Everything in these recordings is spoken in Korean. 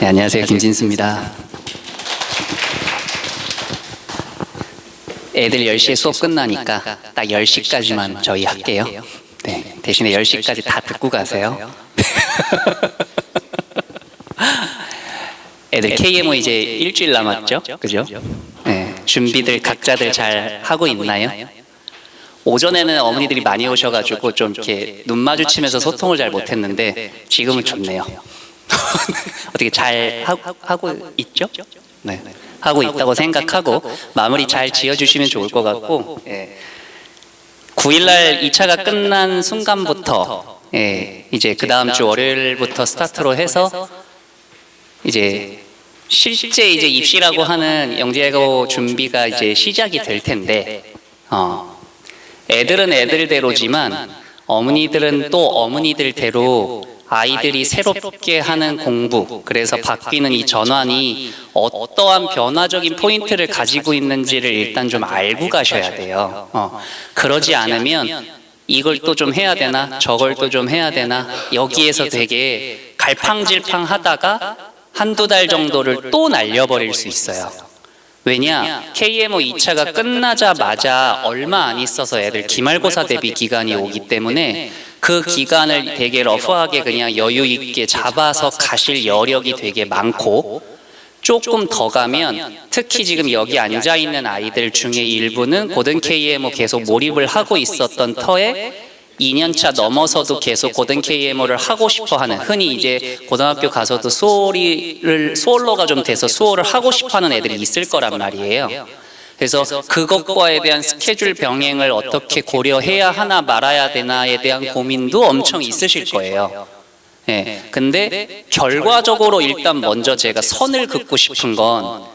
네, 안녕하세요. 김진수입니다. 애들 10시에 수업 끝나니까 딱 10시까지만 저희 할게요. 네, 대신에 10시까지 다 듣고 가세요. 애들 KMO 이제 일주일 남았죠? 그죠? 네, 준비들 각자들 잘 하고 있나요? 오전에는 어머니들이 많이 오셔가지고 좀 이렇게 눈 마주치면서 소통을 잘 못했는데 지금은 좋네요. 어떻게 잘 하고 있죠? 네, 하고 있다고 생각하고 마무리 잘 지어주시면 좋을 것 같고, 9일날 2차가 끝난 순간부터 이제 그 다음 주 월요일부터 스타트로 해서 이제 실제 이제 입시라고 하는 영재고 준비가 이제 시작이 될 텐데, 애들은 애들대로지만 어머니들은 또 어머니들대로 아이들이 새롭게 하는 공부, 그래서 바뀌는 이 전환이 어떠한 변화적인 포인트를 가지고 있는지를 일단 좀 알고 가셔야 돼요. 그러지 않으면 이걸 또 좀 해야 되나, 저걸 또 좀 해야 되나, 여기에서 되게 갈팡질팡 하다가 한두 달 정도를 또 날려버릴 수 있어요. 왜냐? KMO 2차가 끝나자마자 얼마 안 있어서 애들 기말고사 대비 기간이 오기 때문에 그 기간을 되게 러프하게 그냥 여유 있게 잡아서 가실 여력이 되게 많고, 조금 더 가면 특히 지금 여기 앉아 있는 아이들 중에 일부는 고등 KMO 계속 몰입을 하고 있었던 터에 2년차 넘어서도 계속 고등 KMO를 하고 싶어 하는, 흔히 이제 고등학교 가서도 수월로가 좀 돼서 수월을 하고 싶어 하는 애들이 있을 거란 말이에요. 그래서 그것과에 대한 스케줄 병행을 어떻게 고려해야 하나 말아야 되나에 대한 고민도 엄청 있으실 거예요. 근데 결과적으로 일단 먼저 제가 선을 긋고 싶은 건,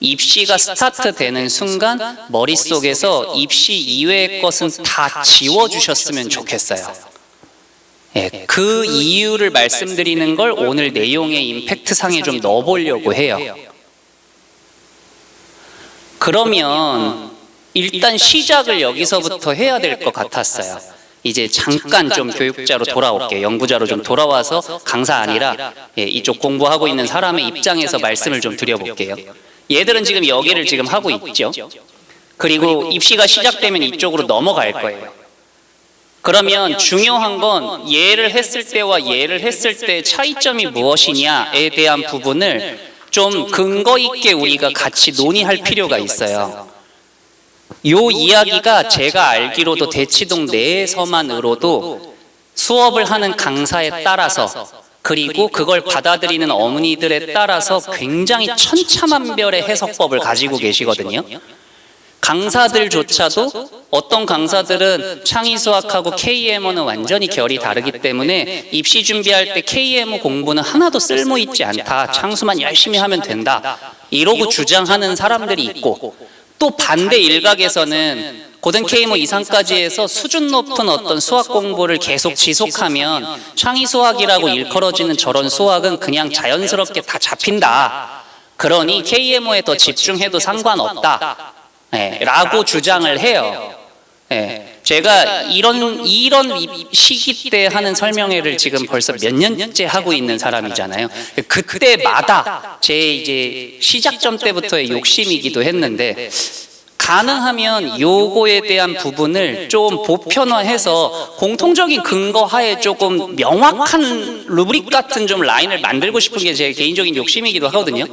입시가 스타트 되는 순간 머릿속에서 입시 이외의 것은 다 지워주셨으면 좋겠어요. 그 이유를 말씀드리는 걸 오늘 내용의 임팩트 상에 좀 넣어보려고 해요. 그러면 일단 시작을 여기서부터 해야 될 것 같았어요. 이제 잠깐 좀 교육자로 돌아올게요. 연구자로 좀 돌아와서 강사 아니라 이쪽 공부하고 있는 사람의 입장에서 말씀을 좀 드려볼게요. 얘들은 지금 여기를 지금 하고 있죠. 그리고 입시가 시작되면 이쪽으로 넘어갈 거예요. 그러면 중요한 건 얘를 했을 때와 얘를 했을 때의 차이점이 무엇이냐에 대한 부분을 좀 근거 있게 우리가 같이 논의할 필요가 있어요. 요 이야기가 제가 알기로도 대치동 내에서만으로도 수업을 하는 강사에 따라서, 그리고 그걸 받아들이는 어머니들에 따라서 굉장히 천차만별의 해석법을 가지고 계시거든요. 강사들조차도 어떤 강사들은 창의수학하고 KMO는 완전히 결이 다르기 때문에 입시 준비할 때 KMO 공부는 하나도 쓸모있지 않다, 창수만 열심히 하면 된다, 이러고 주장하는 사람들이 있고, 또 반대 일각에서는 고등 KMO 이상까지 해서 수준 높은 어떤 수학 공부를 계속 지속하면 창의수학이라고 일컬어지는 저런 수학은 그냥 자연스럽게 다 잡힌다, 그러니 KMO에 더 집중해도 상관없다 라고 주장을 해요. 제가 이런 시기 때 하는 설명회를 지금 벌써 몇 년째 하고 있는 사람이잖아요. 그때마다 제 이제 시작점 때부터의 욕심이기도 했는데, 가능하면 요거에 대한 부분을 좀 보편화해서 공통적인 근거 하에 조금 명확한 루브릭 같은 좀 라인을 만들고 싶은 게 제 개인적인 욕심이기도 하거든요.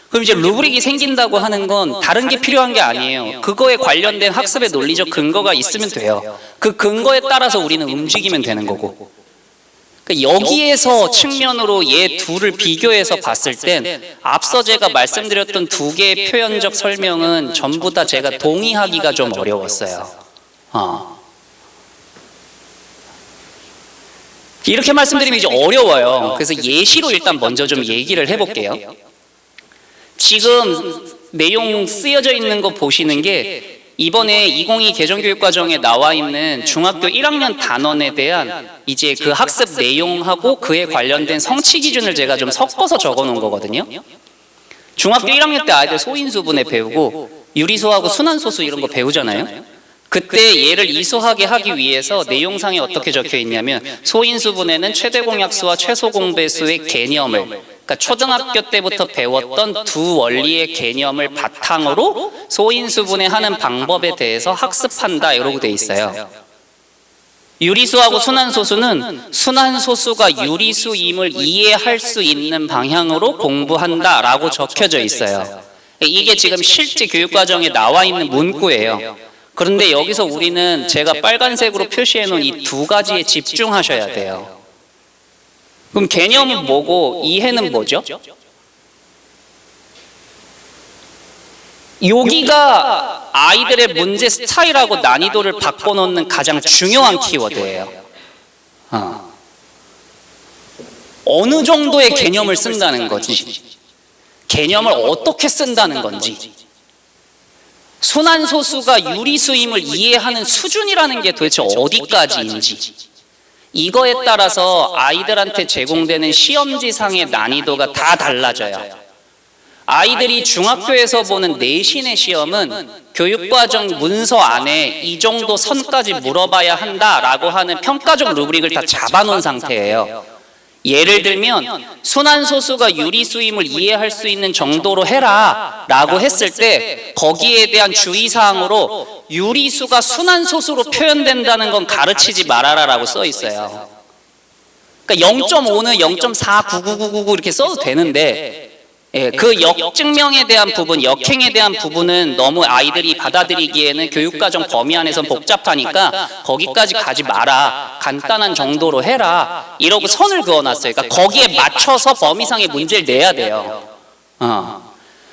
그럼 이제 루브릭이 생긴다고 하는 건 다른 게 필요한 게 아니에요. 그거에 관련된 학습의 논리적 근거가 있으면 돼요. 그 근거에 따라서 우리는 움직이면 되는 거고. 그러니까 여기에서 측면으로 얘 둘을 비교해서 봤을 땐 앞서 제가 말씀드렸던 두 개의 표현적 설명은 전부 다 제가 동의하기가 좀 어려웠어요. 이렇게 말씀드리면 이제 어려워요. 그래서 예시로 일단 먼저 좀 얘기를 해볼게요. 지금 내용 쓰여져 있는 거 보시는 게 이번에 2022 개정교육과정에 나와 있는 중학교 1학년 단원에 대한 이제 그 학습 내용하고 그에 관련된 성취 기준을 제가 좀 섞어서 적어 놓은 거거든요. 중학교 1학년 때 아이들 소인수분해 배우고 유리수하고 순환소수 이런 거 배우잖아요. 그때 얘를 이수하게 하기 위해서 내용상에 어떻게 적혀 있냐면, 소인수분해는 최대공약수와 최소공배수의 개념을 그러니까 초등학교 때부터 배웠던 두 원리의 개념을 바탕으로 소인수분해하는 방법에 대해서 학습한다 이러고 돼 있어요. 유리수하고 순환소수는 순환소수가 유리수임을 이해할 수 있는 방향으로 공부한다라고 적혀져 있어요. 이게 지금 실제 교육과정에 나와 있는 문구예요. 그런데 여기서 우리는 제가 빨간색으로 표시해 놓은 이 두 가지에 집중하셔야 돼요. 그럼 개념은 뭐고 이해는 뭐죠? 여기가 아이들의 문제 스타일하고 난이도를 바꿔놓는 가장 중요한 키워드예요. 어느 정도의 개념을 쓴다는 거지, 개념을 어떻게 쓴다는 건지, 순환소수가 유리수임을 이해하는 수준이라는 게 도대체 어디까지인지, 이거에 따라서 아이들한테 제공되는 시험지상의 난이도가 다 달라져요. 아이들이 중학교에서 보는 내신의 시험은 교육과정 문서 안에 이 정도 선까지 물어봐야 한다라고 하는 평가적 루브릭을 다 잡아놓은 상태예요. 예를 들면 순환소수가 유리수임을 이해할 수 있는 정도로 해라 라고 했을 때 거기에 대한 주의사항으로 유리수가 순환소수로 표현된다는 건 가르치지 말아라 라고 써 있어요. 그러니까 0.5는 0.49999 이렇게 써도 되는데, 그 역증명에 대한 부분, 역행에 대한 부분은 너무 아이들이 받아들이기에는 교육과정 범위 안에서 복잡하니까 거기까지 가지 마라, 간단한 정도로 해라 이러고 선을 그어놨어요. 그러니까 거기에 맞춰서 범위상의 문제를 내야 돼요.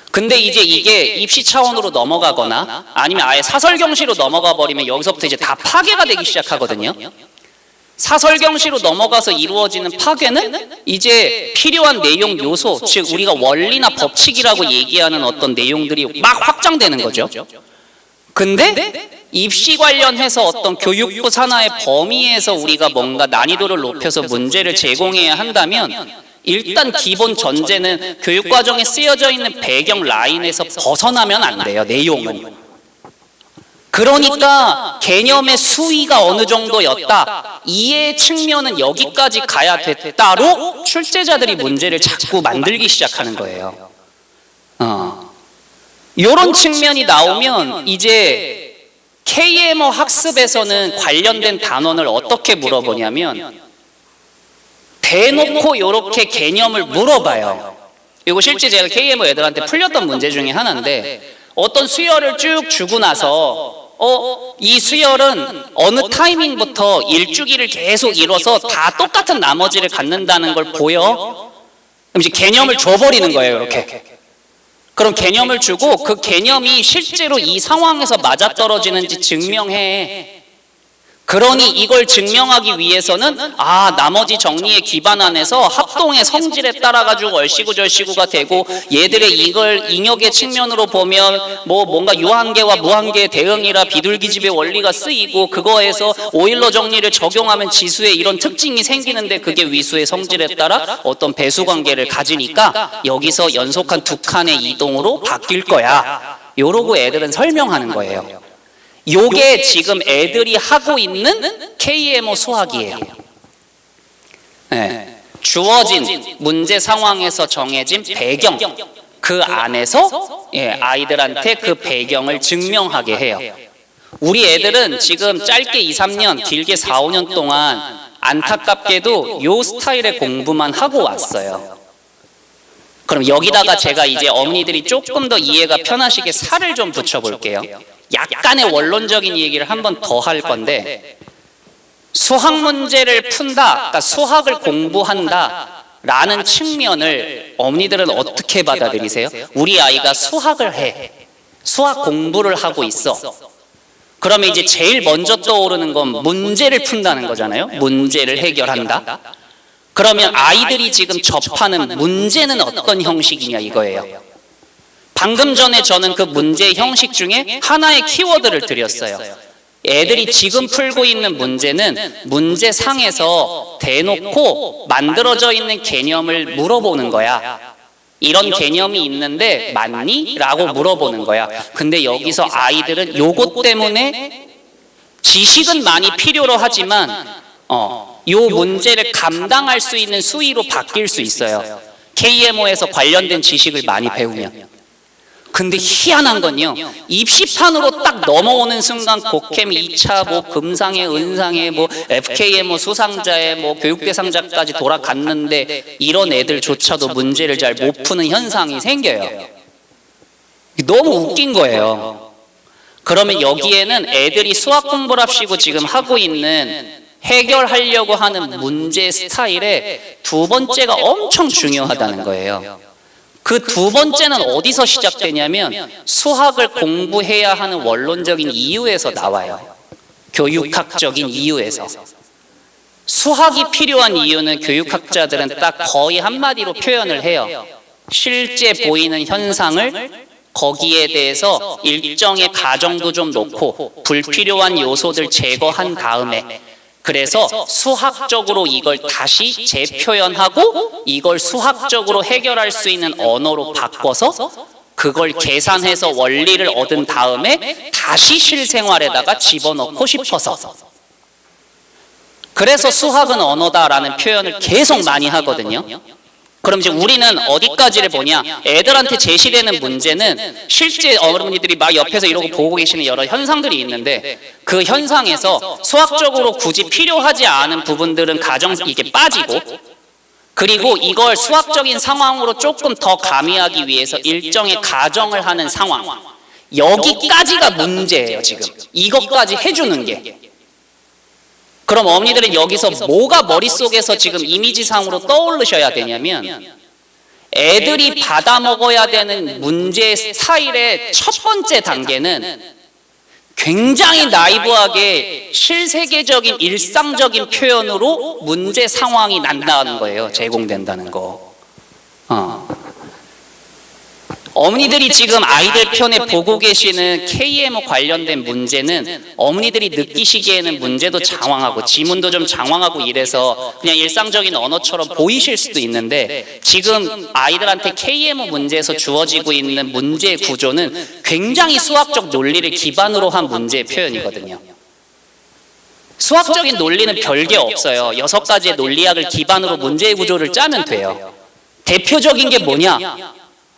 근데 이제 이게 입시 차원으로 넘어가거나 아니면 아예 사설경시로 넘어가 버리면 여기서부터 이제 다 파괴가 되기 시작하거든요. 사설경시로 넘어가서 이루어지는 파괴는 이제 필요한 내용 요소, 즉 우리가 원리나 법칙이라고 얘기하는 어떤 내용들이 막 확장되는 거죠. 근데 입시 관련해서 어떤 교육부 산하의 범위에서 우리가 뭔가 난이도를 높여서 문제를 제공해야 한다면 일단 기본 전제는 교육과정에 쓰여져 있는 배경 라인에서 벗어나면 안 돼요, 내용은. 그러니까 개념의 수위가 어느 정도였다, 이해 측면은 여기까지 가야 됐다로 출제자들이 문제를 자꾸 만들기 시작하는 거예요. 이런 측면이 나오면 이제 KMO 학습에서는 관련된 단원을 어떻게 물어보냐면 대놓고 이렇게 개념을 물어봐요. 이거 실제 제가 KMO 애들한테 풀렸던 문제 중에 하나인데, 어떤 수열을 쭉 주고 나서 이 수열은 어느 타이밍부터 일주기를 계속 이뤄서 다 똑같은 나머지를 갖는다는 걸 보여? 그럼 이제 개념을 줘버리는 거예요, 이렇게. 그럼 개념을 주고 그 개념이 실제로 이 상황에서 맞아떨어지는지 증명해. 그러니 이걸 증명하기 위해서는 나머지 정리의 기반 안에서 합동의 성질에 따라 가지고 얼씨구절씨구가 되고, 얘들의 이걸 인역의 측면으로 보면 뭔가 유한계와 무한계의 대응이라 비둘기집의 원리가 쓰이고, 그거에서 오일러 정리를 적용하면 지수에 이런 특징이 생기는데 그게 위수의 성질에 따라 어떤 배수 관계를 가지니까 여기서 연속한 두 칸의 이동으로 바뀔 거야, 요러고 애들은 설명하는 거예요. 요게 지금 애들이 하고 있는 KMO 수학이에요. 주어진 문제 상황에서 정해진 배경, 그 안에서 아이들한테 그 배경을 증명하게 해요. 우리 애들은 지금 짧게 2, 3년, 길게 4, 5년 동안 안타깝게도 요 스타일의 공부만 하고 왔어요. 그럼 여기다가 제가 이제 어머니들이 조금 더 이해가 편하시게 살을 좀 붙여볼게요. 약간의 원론적인 얘기를 한 번 더 할 건데, 수학 문제를 푼다, 그러니까 수학을 공부한다 라는 측면을 어머니들은 어떻게 받아들이세요? 우리 아이가 수학을 해, 수학 공부를 하고 있어. 그러면 이제 제일 먼저 떠오르는 건 문제를 푼다는 거잖아요. 문제를 해결한다. 그러면 아이들이 지금 접하는 문제는 어떤 형식이냐 이거예요. 방금 전에 저는 그 문제 형식 중에 하나의 키워드를 드렸어요. 애들이 지금 풀고 있는 문제는 문제상에서 대놓고 만들어져 있는 개념을 물어보는 거야. 이런 개념이 있는데 맞니? 라고 물어보는 거야. 근데 여기서 아이들은 요것 때문에 지식은 많이 필요로 하지만 요 문제를 감당할 수 있는 수위로 바뀔 수 있어요. KMO에서 관련된 지식을 많이 배우면. 근데 희한한 건요, 입시판으로 딱 넘어오는 순간 곡캠 2차 뭐 금상에 은상에 뭐 FKMO 수상자에 뭐 교육대상자까지 돌아갔는데 이런 애들조차도 문제를 잘 못 푸는 현상이 생겨요. 너무 웃긴 거예요. 그러면 여기에는 애들이 수학 공부를 합시고 지금 하고 있는 해결하려고 하는 문제 스타일의 두 번째가 엄청 중요하다는 거예요. 그 두 번째는 어디서 시작되냐면 수학을 공부해야 하는 원론적인 이유에서 나와요. 교육학적인 이유에서. 수학이 필요한 이유는 교육학자들은 딱 거의 한마디로 표현을 해요. 실제 보이는 현상을 거기에 대해서 일정의 가정도 좀 놓고 불필요한 요소들 제거한 다음에, 그래서 수학적으로 이걸 다시 재표현하고 이걸 수학적으로 해결할 수 있는 언어로 바꿔서 그걸 계산해서 원리를 얻은 다음에 다시 실생활에다가 집어넣고 싶어서. 그래서 수학은 언어다라는 표현을 계속 많이 하거든요. 그럼 이제 우리는 어디까지를 보냐? 애들한테 제시되는 문제는 실제 어머니들이 막 옆에서 이러고 보고 계시는 여러 현상들이 있는데 그 현상에서 수학적으로 굳이 필요하지 않은 부분들은 가정 이게 빠지고, 그리고 이걸 수학적인 상황으로 조금 더 가미하기 위해서 일정의 가정을 하는 상황, 여기까지가 문제예요. 지금 이것까지 해주는 게. 그럼 어머니들은 여기서 뭐가 머릿속에서 지금 이미지상으로 떠오르셔야 되냐면, 애들이 받아먹어야 되는 문제 스타일의 첫 번째 단계는 굉장히 나이브하게 실세계적인 일상적인 표현으로 문제 상황이 난다는 거예요. 제공된다는 거. 어머니들이 지금 아이들 편에 보고 계시는 KMO 관련된 문제는 어머니들이 느끼시기에는 문제도 장황하고 지문도 좀 장황하고 이래서 그냥 일상적인 언어처럼 보이실 수도 있는데, 지금 아이들한테 KMO 문제에서 주어지고 있는 문제 구조는 굉장히 수학적 논리를 기반으로 한 문제의 표현이거든요. 수학적인 논리는 별게 없어요. 6가지의 논리학을 기반으로 문제의 구조를 짜면 돼요. 대표적인 게 뭐냐?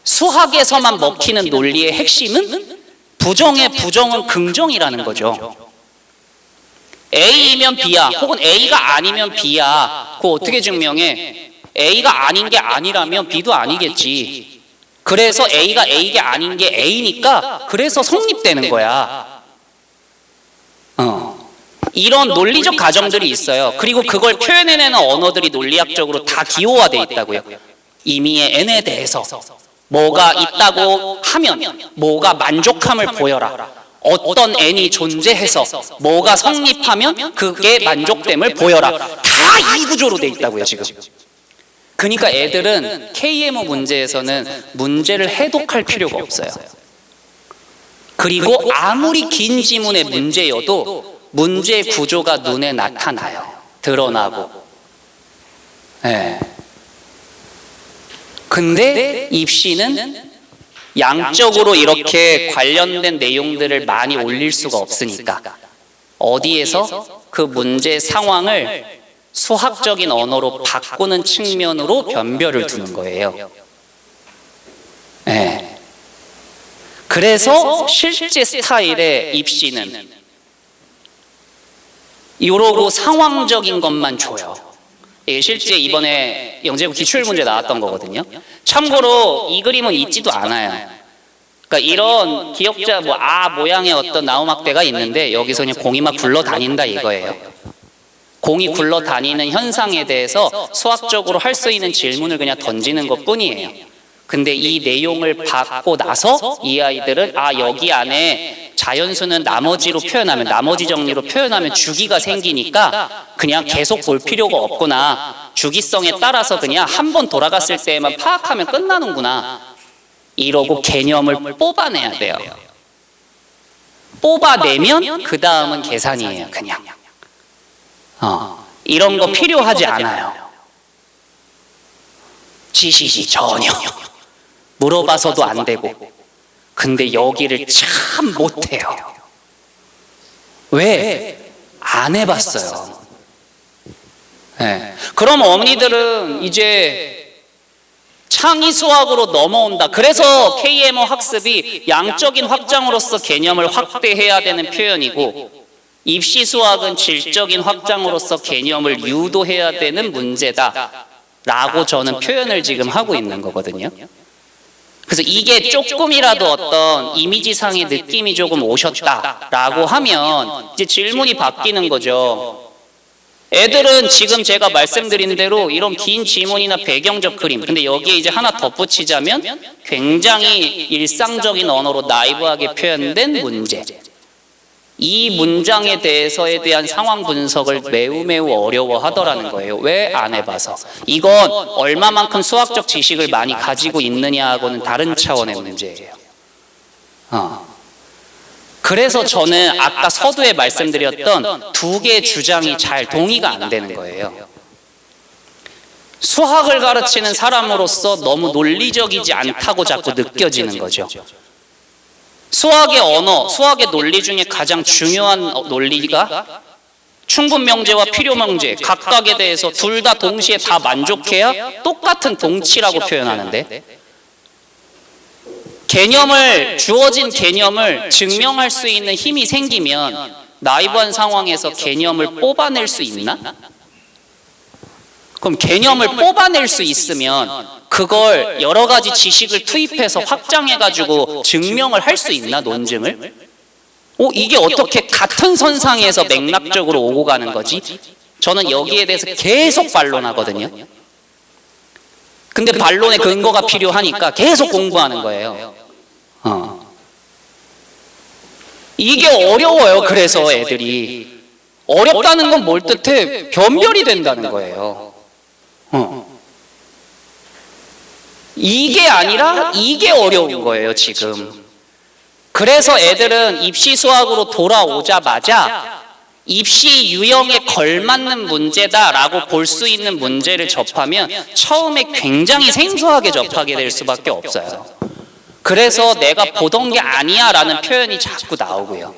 수학에서만 먹히는 논리의 핵심은 부정의 부정은 긍정이라는 거죠. A이면 B야, 혹은 A가 아니면 B야. 그거 어떻게 증명해? A가 아닌 게 아니라면 B도 아니겠지. 그래서 A가 A가 아닌 게 A니까 그래서 성립되는 거야. 이런 논리적 가정들이 있어요. 그리고 그걸 표현해내는 언어들이 논리학적으로 다 기호화되어 있다고요. 임의의 N에 대해서 뭐가 있다고 하면 뭐가 만족함을 보여라. 어떤 N이 존재해서 뭐가 성립하면 그게 만족됨을 보여라. 다 이 구조로 돼 있다고요 지금. 그러니까 애들은 KMO 문제에서는 문제를 해독할 필요가 없어요. 그리고 아무리 긴 지문의 문제여도 문제 구조가 눈에 나타나요. 드러나고. 네. 근데 입시는 양적으로 이렇게 관련된 내용들을 많이 올릴 수가 없으니까 어디에서 그 문제 상황을 수학적인 언어로 바꾸는 측면으로 변별을 두는 거예요. 네. 그래서 실제 스타일의 입시는 이러고 상황적인 것만 줘요. 이게 실제 이번에 영재고 기출 문제 나왔던 거거든요. 참고로 이 그림은 있지도 않아요. 그러니까 이런 기억자 뭐 모양의 어떤 나우막대가 있는데 여기서 그냥 공이 막 굴러다닌다 이거예요. 공이 굴러다니는 현상에 대해서 수학적으로 할 수 있는 질문을 그냥 던지는 것 뿐이에요. 근데 이 내용을 받고 나서 이 아이들은 여기 안에 자연수는 나머지로 표현하면, 나머지 정리로 표현하면 주기가 생기니까 그냥 계속 볼 필요가 없구나. 주기성에 따라서 그냥 한 번 돌아갔을 때만 파악하면 끝나는구나. 이러고 개념을 뽑아내야 돼요. 뽑아내면 그 다음은 계산이에요. 그냥. 이런 거 필요하지 않아요. 지식이 전혀. 물어봐서도 안 되고. 근데 여기를 참 못해요. 왜? 안 해봤어요. 네. 그럼 어머니들은 이제 창의 수학으로 넘어온다. 그래서 KMO 학습이 양적인 확장으로서 개념을 확대해야 되는 표현이고, 입시 수학은 질적인 확장으로서 개념을 유도해야 되는 문제다 라고 저는 표현을 지금 하고 있는 거거든요. 그래서 이게 조금이라도 어떤 이미지상의 느낌이 조금 오셨다라고 하면 이제 질문이 바뀌는 거죠. 애들은 지금 제가 말씀드린 대로 이런 긴 지문이나 배경적 그림, 근데 여기에 이제 하나 덧붙이자면 굉장히 일상적인 언어로 나이브하게 표현된 문제, 이 문장에 대해서에 대한 상황 분석을 매우 어려워하더라는 거예요. 왜? 안 해봐서. 이건 얼마만큼 수학적 지식을 많이 가지고 있느냐하고는 다른 차원의 문제예요. 그래서 저는 아까 서두에 말씀드렸던 두 개의 주장이 잘 동의가 안 되는 거예요. 수학을 가르치는 사람으로서 너무 논리적이지 않다고 자꾸 느껴지는 거죠. 수학의 언어, 수학의 논리 중에 가장 중요한 논리가 충분명제와 필요명제, 각각에 대해서 둘 다 동시에 다 만족해야 똑같은 동치라고 표현하는데, 주어진 개념을 증명할 수 있는 힘이 생기면 나이브한 상황에서 개념을 뽑아낼 수 있나? 그럼 개념을 뽑아낼 수 있으면 그걸 여러 가지 지식을 투입해서 확장해가지고 증명을 할 수 있나? 논증을? 이게 어떻게 같은 선상에서 맥락적으로 오고 가는 거지? 저는 여기에 대해서 계속 반론하거든요. 근데 반론의 근거가 필요하니까 계속 공부하는 거예요. 이게 어려워요. 그래서 애들이 어렵다는 건 뭘 뜻해? 변별이 된다는 거예요. 이게 아니라 이게 어려운 거예요, 지금. 그래서 애들은 입시 수학으로 돌아오자마자 입시 유형에 걸맞는 문제다라고 볼 수 있는 문제를 접하면 처음에 굉장히 생소하게 접하게 될 수밖에 없어요. 그래서 내가 보던 게 아니야 라는 표현이 자꾸 나오고요.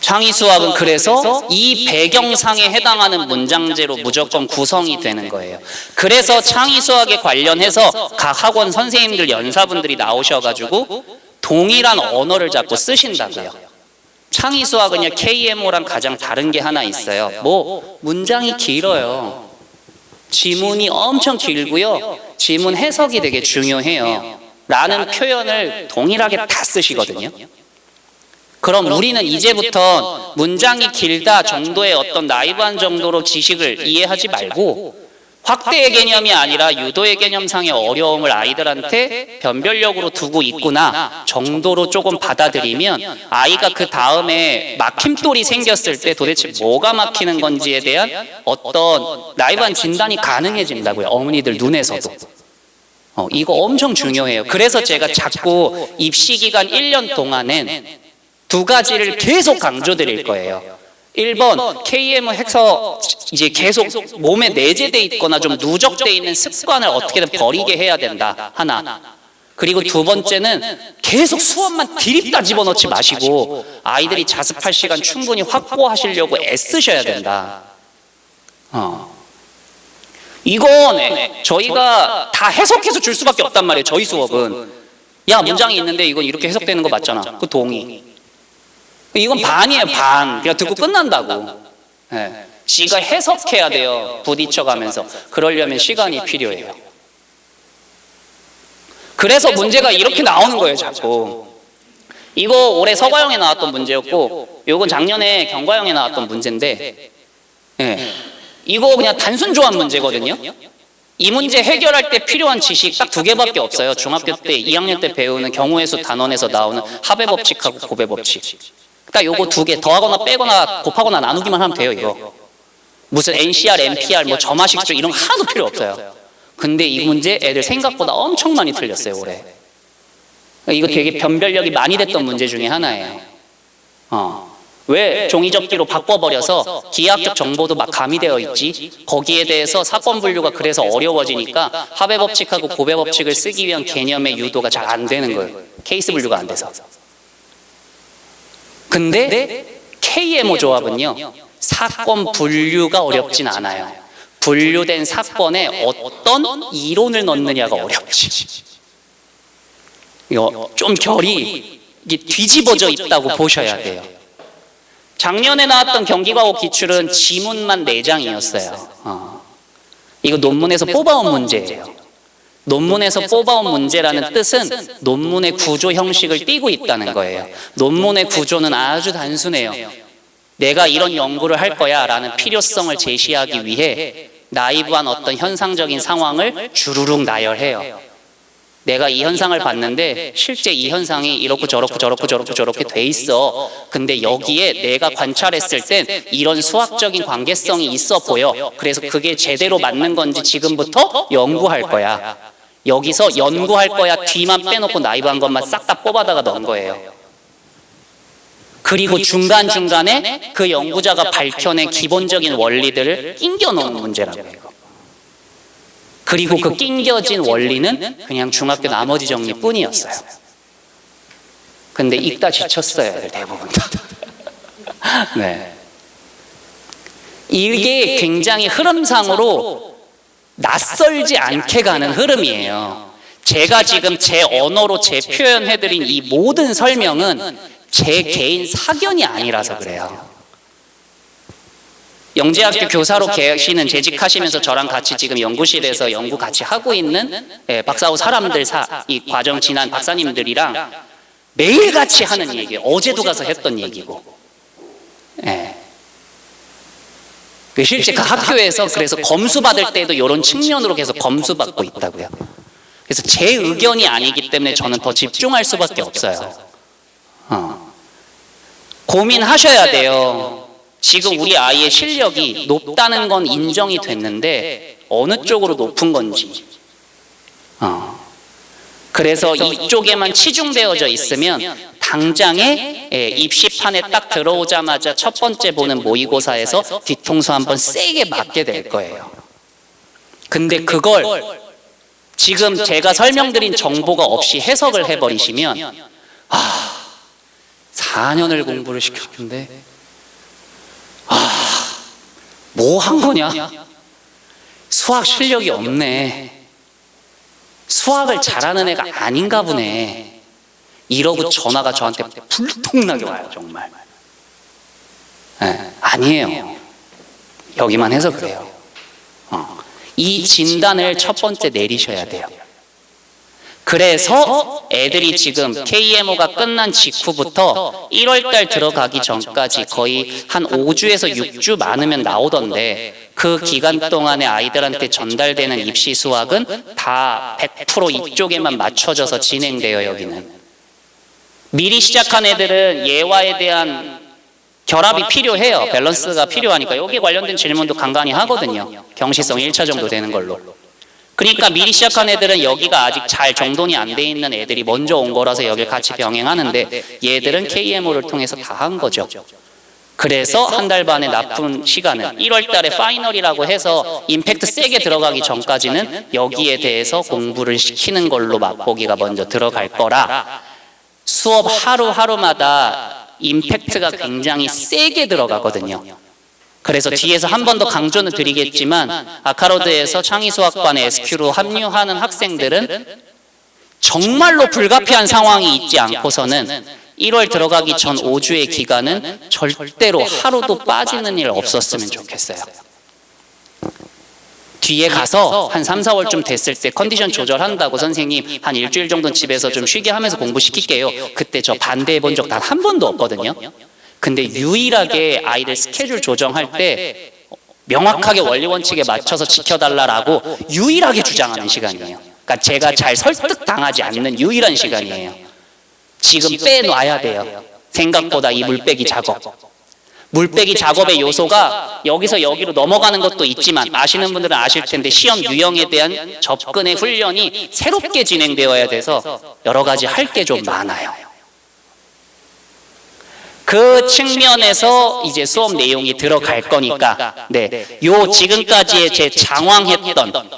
창의수학은 그래서 이 배경상에 해당하는 문장제로 무조건 구성이 되는 거예요. 그래서 창의수학에 관련해서 각 학원 선생님들, 연사분들이 나오셔가지고 동일한 언어를 자꾸 쓰신다고요. 창의수학은요, KMO랑 가장 다른 게 하나 있어요. 문장이 길어요. 지문이 엄청 길고요. 지문 해석이 되게 중요해요. 라는 표현을 동일하게 다 쓰시거든요. 그럼 우리는 이제부터 문장이 길다 정도의 어떤 나이브한 정도로 지식을 이해하지 말고 확대의 개념이 아니라 유도의 개념상의 어려움을 아이들한테 변별력으로 두고 있구나 정도로 조금 받아들이면 아이가 그 다음에 막힘돌이 생겼을 때 도대체 뭐가 막히는 건지에 대한 어떤 나이브한 진단이 가능해진다고요. 어머니들 눈에서도. 이거 엄청 중요해요. 그래서 제가 자꾸 입시기간 1년 동안엔 두 가지를 계속 강조드릴 거예요. 1번, KM을 해서 이제 계속 몸에 내재돼 있거나 좀 누적돼 있는 습관을 어떻게든 버리게 해야 된다. 하나. 그리고 두 번째는 계속 수업만 디립다 집어넣지 마시고 아이들이 자습할 시간 충분히 확보하시려고 애쓰셔야 된다. 이건 저희가 다 해석해서 줄 수밖에 없단 말이에요. 저희 수업은. 야, 문장이 있는데 이건 이렇게 해석되는 거 맞잖아. 그 동의. 이건 반이에요, 반. 그냥 듣고 끝난다고. 네. 지가 해석해야 돼요, 부딪혀가면서. 그러려면 시간이 필요해요. 그래서 문제가 이렇게 나오는 거예요, 자꾸. 이거 올해 서과형에 나왔던 문제였고, 이건 작년에 경과형에 나왔던 문제인데, 네. 이거 그냥 단순 조합 문제거든요. 이 문제 해결할 때 필요한 지식 딱 두 개밖에 없어요. 중학교 때, 2학년 때 배우는 경우의 수 단원에서 나오는 합의 법칙하고 곱의 법칙. 딱 요거 두 개 더하거나 빼거나 곱하거나 나누기만 하면 돼요. 이거 무슨 NCR, NPR, 뭐 점화식조 이런 거 하나도 필요 없어요. 근데 이 문제 애들 생각보다 엄청 많이 틀렸어요, 올해. 이거 되게 변별력이 많이 됐던 문제 중에 하나예요. 왜 종이접기로 바꿔버려서 기하학적 정보도 막 가미되어 있지? 거기에 대해서 사건 분류가 그래서 어려워지니까 합의 법칙하고 곱의 법칙을 쓰기 위한 개념의 유도가 잘 안 되는 거예요. 케이스 분류가 안 돼서. 근데 KMO 조합은요, 사건 분류가 어렵진 않아요. 분류된 사건에 어떤 이론을 넣느냐가 어렵지. 이거 좀 결이 이게 뒤집어져 있다고 보셔야 돼요. 작년에 나왔던 경기과목 기출은 지문만 4장이었어요. 이거 논문에서 뽑아온 문제예요. 논문에서 뽑아온 문제라는 뜻은 논문의 구조 형식을 띠고 있다는 거예요. 논문의 구조는 아주 단순해요. 내가 이런 연구를 할 거야 라는 필요성을 제시하기 위해 나이브한 어떤 현상적인 상황을 주르륵 나열해요. 내가 이 현상을 봤는데 실제 이 현상이 이렇고 저렇고 저렇고 저렇고 저렇게 돼 있어. 근데 여기에 내가 관찰했을 땐 이런 수학적인 관계성이 있어 보여. 그래서 그게 제대로 맞는 건지 지금부터 연구할 거야. 여기서 연구할 거야 뒤만 빼놓고 나이브한 것만 싹 다 뽑아다가 넣은 거예요. 그리고 중간중간에 그 연구자가 밝혀낸 기본적인 원리들을 낑겨 넣은 문제라고요. 그리고 그 낑겨진 원리는 그냥 중학교 나머지 정리뿐이었어요. 근데 읽다 지쳤어요, 대부분 다. 네. 이게 굉장히 흐름상으로 낯설지 않게 가는 흐름이에요. 제가 지금 제 언어로 재표현해드린 이 모든 설명은 제 개인 사견이 아니라서 그래요. 영재학교 교사로 계시는 재직하시면서 저랑 같이 지금 연구실에서 연구 같이 하고 있는 박사후 사람들 이 과정 지난 박사님들이랑 매일같이 하는 얘기예요. 어제도 가서 했던 얘기고. 실제 그 학교에서 그래서 검수받을 때도 이런 측면으로 계속 검수받고 있다고요. 그래서 제 의견이 아니기 때문에 저는 더 집중할 수밖에 없어요. 고민하셔야 돼요. 지금 우리 아이의 실력이 높다는 건 인정이 됐는데 어느 쪽으로 높은 건지. 그래서 이쪽에만 치중되어져 있으면 당장에 입시판에 딱 들어오자마자 첫 번째 보는 모의고사에서 뒤통수 한번 세게 맞게 될 거예요. 근데 그걸 지금 제가 설명드린 정보가 없이 해석을 해버리시면 4년을 공부를 시켰는데 뭐 한 거냐? 수학 실력이 없네. 수학을 잘하는 애가 아닌가 보네. 이러고 전화가 저한테 불통나게 와요, 정말. 아니에요. 여기만 해서 그래요. 이 진단을 첫 번째 내리셔야 돼요. 그래서 애들이 지금 KMO가 끝난 직후부터 1월달 들어가기 전까지 거의 한 5주에서 6주 많으면 나오던데 그 기간 동안에 아이들한테 전달되는 입시 수학은 다 100% 이쪽에만 맞춰져서 진행돼요. 여기는 미리 시작한 애들은 예와에 대한 결합이 필요해요. 밸런스가 필요하니까 여기에 관련된 질문도 간간히 하거든요. 경시성 1차 정도 되는 걸로. 그러니까 미리 시작한 애들은 여기가 아직 잘 정돈이 안 돼 있는 애들이 먼저 온 거라서 여기를 같이 병행하는데 얘들은 KMO를 통해서 다 한 거죠. 그래서 한 달 반의 나쁜 시간은 1월 달에 파이널이라고 해서 임팩트 세게 들어가기 전까지는 여기에 대해서 공부를 시키는 걸로 맛보기가 먼저 들어갈 거라 수업 하루하루마다 임팩트가 굉장히 세게 들어가거든요. 그래서 뒤에서 한 번 더 강조는 드리겠지만 아카로드에서 창의수학반에 SQ로 합류하는 학생들은 정말로 불가피한 상황이 있지 않고서는 1월 들어가기 전 5주의 기간은 절대로 하루도 빠지는 일 없었으면 좋겠어요. 뒤에 가서 한 3, 4월쯤 됐을 때 컨디션 조절한다고 선생님 한 일주일 정도는 집에서 좀 쉬게 하면서 공부시킬게요. 그때 저 반대해 본 적 단 한 번도 없거든요. 근데 유일하게 아이들 스케줄 조정할 때 명확하게 원리 원칙에 맞춰서 지켜달라고 유일하게 주장하는 시간이에요. 그러니까 제가 잘 설득당하지 않는 유일한 시간이에요. 지금 빼놔야 돼요. 생각보다 이 물빼기 작업. 물빼기 작업의 요소가 여기서 여기로 넘어가는 것도 있지만 아시는 분들은 아실 텐데 시험 유형에 대한 접근의 훈련이 새롭게 진행되어야 돼서 여러 가지 할 게 좀 많아요. 그 측면에서 이제 수업 내용이 들어갈 거니까 요 지금까지의 제 장황했던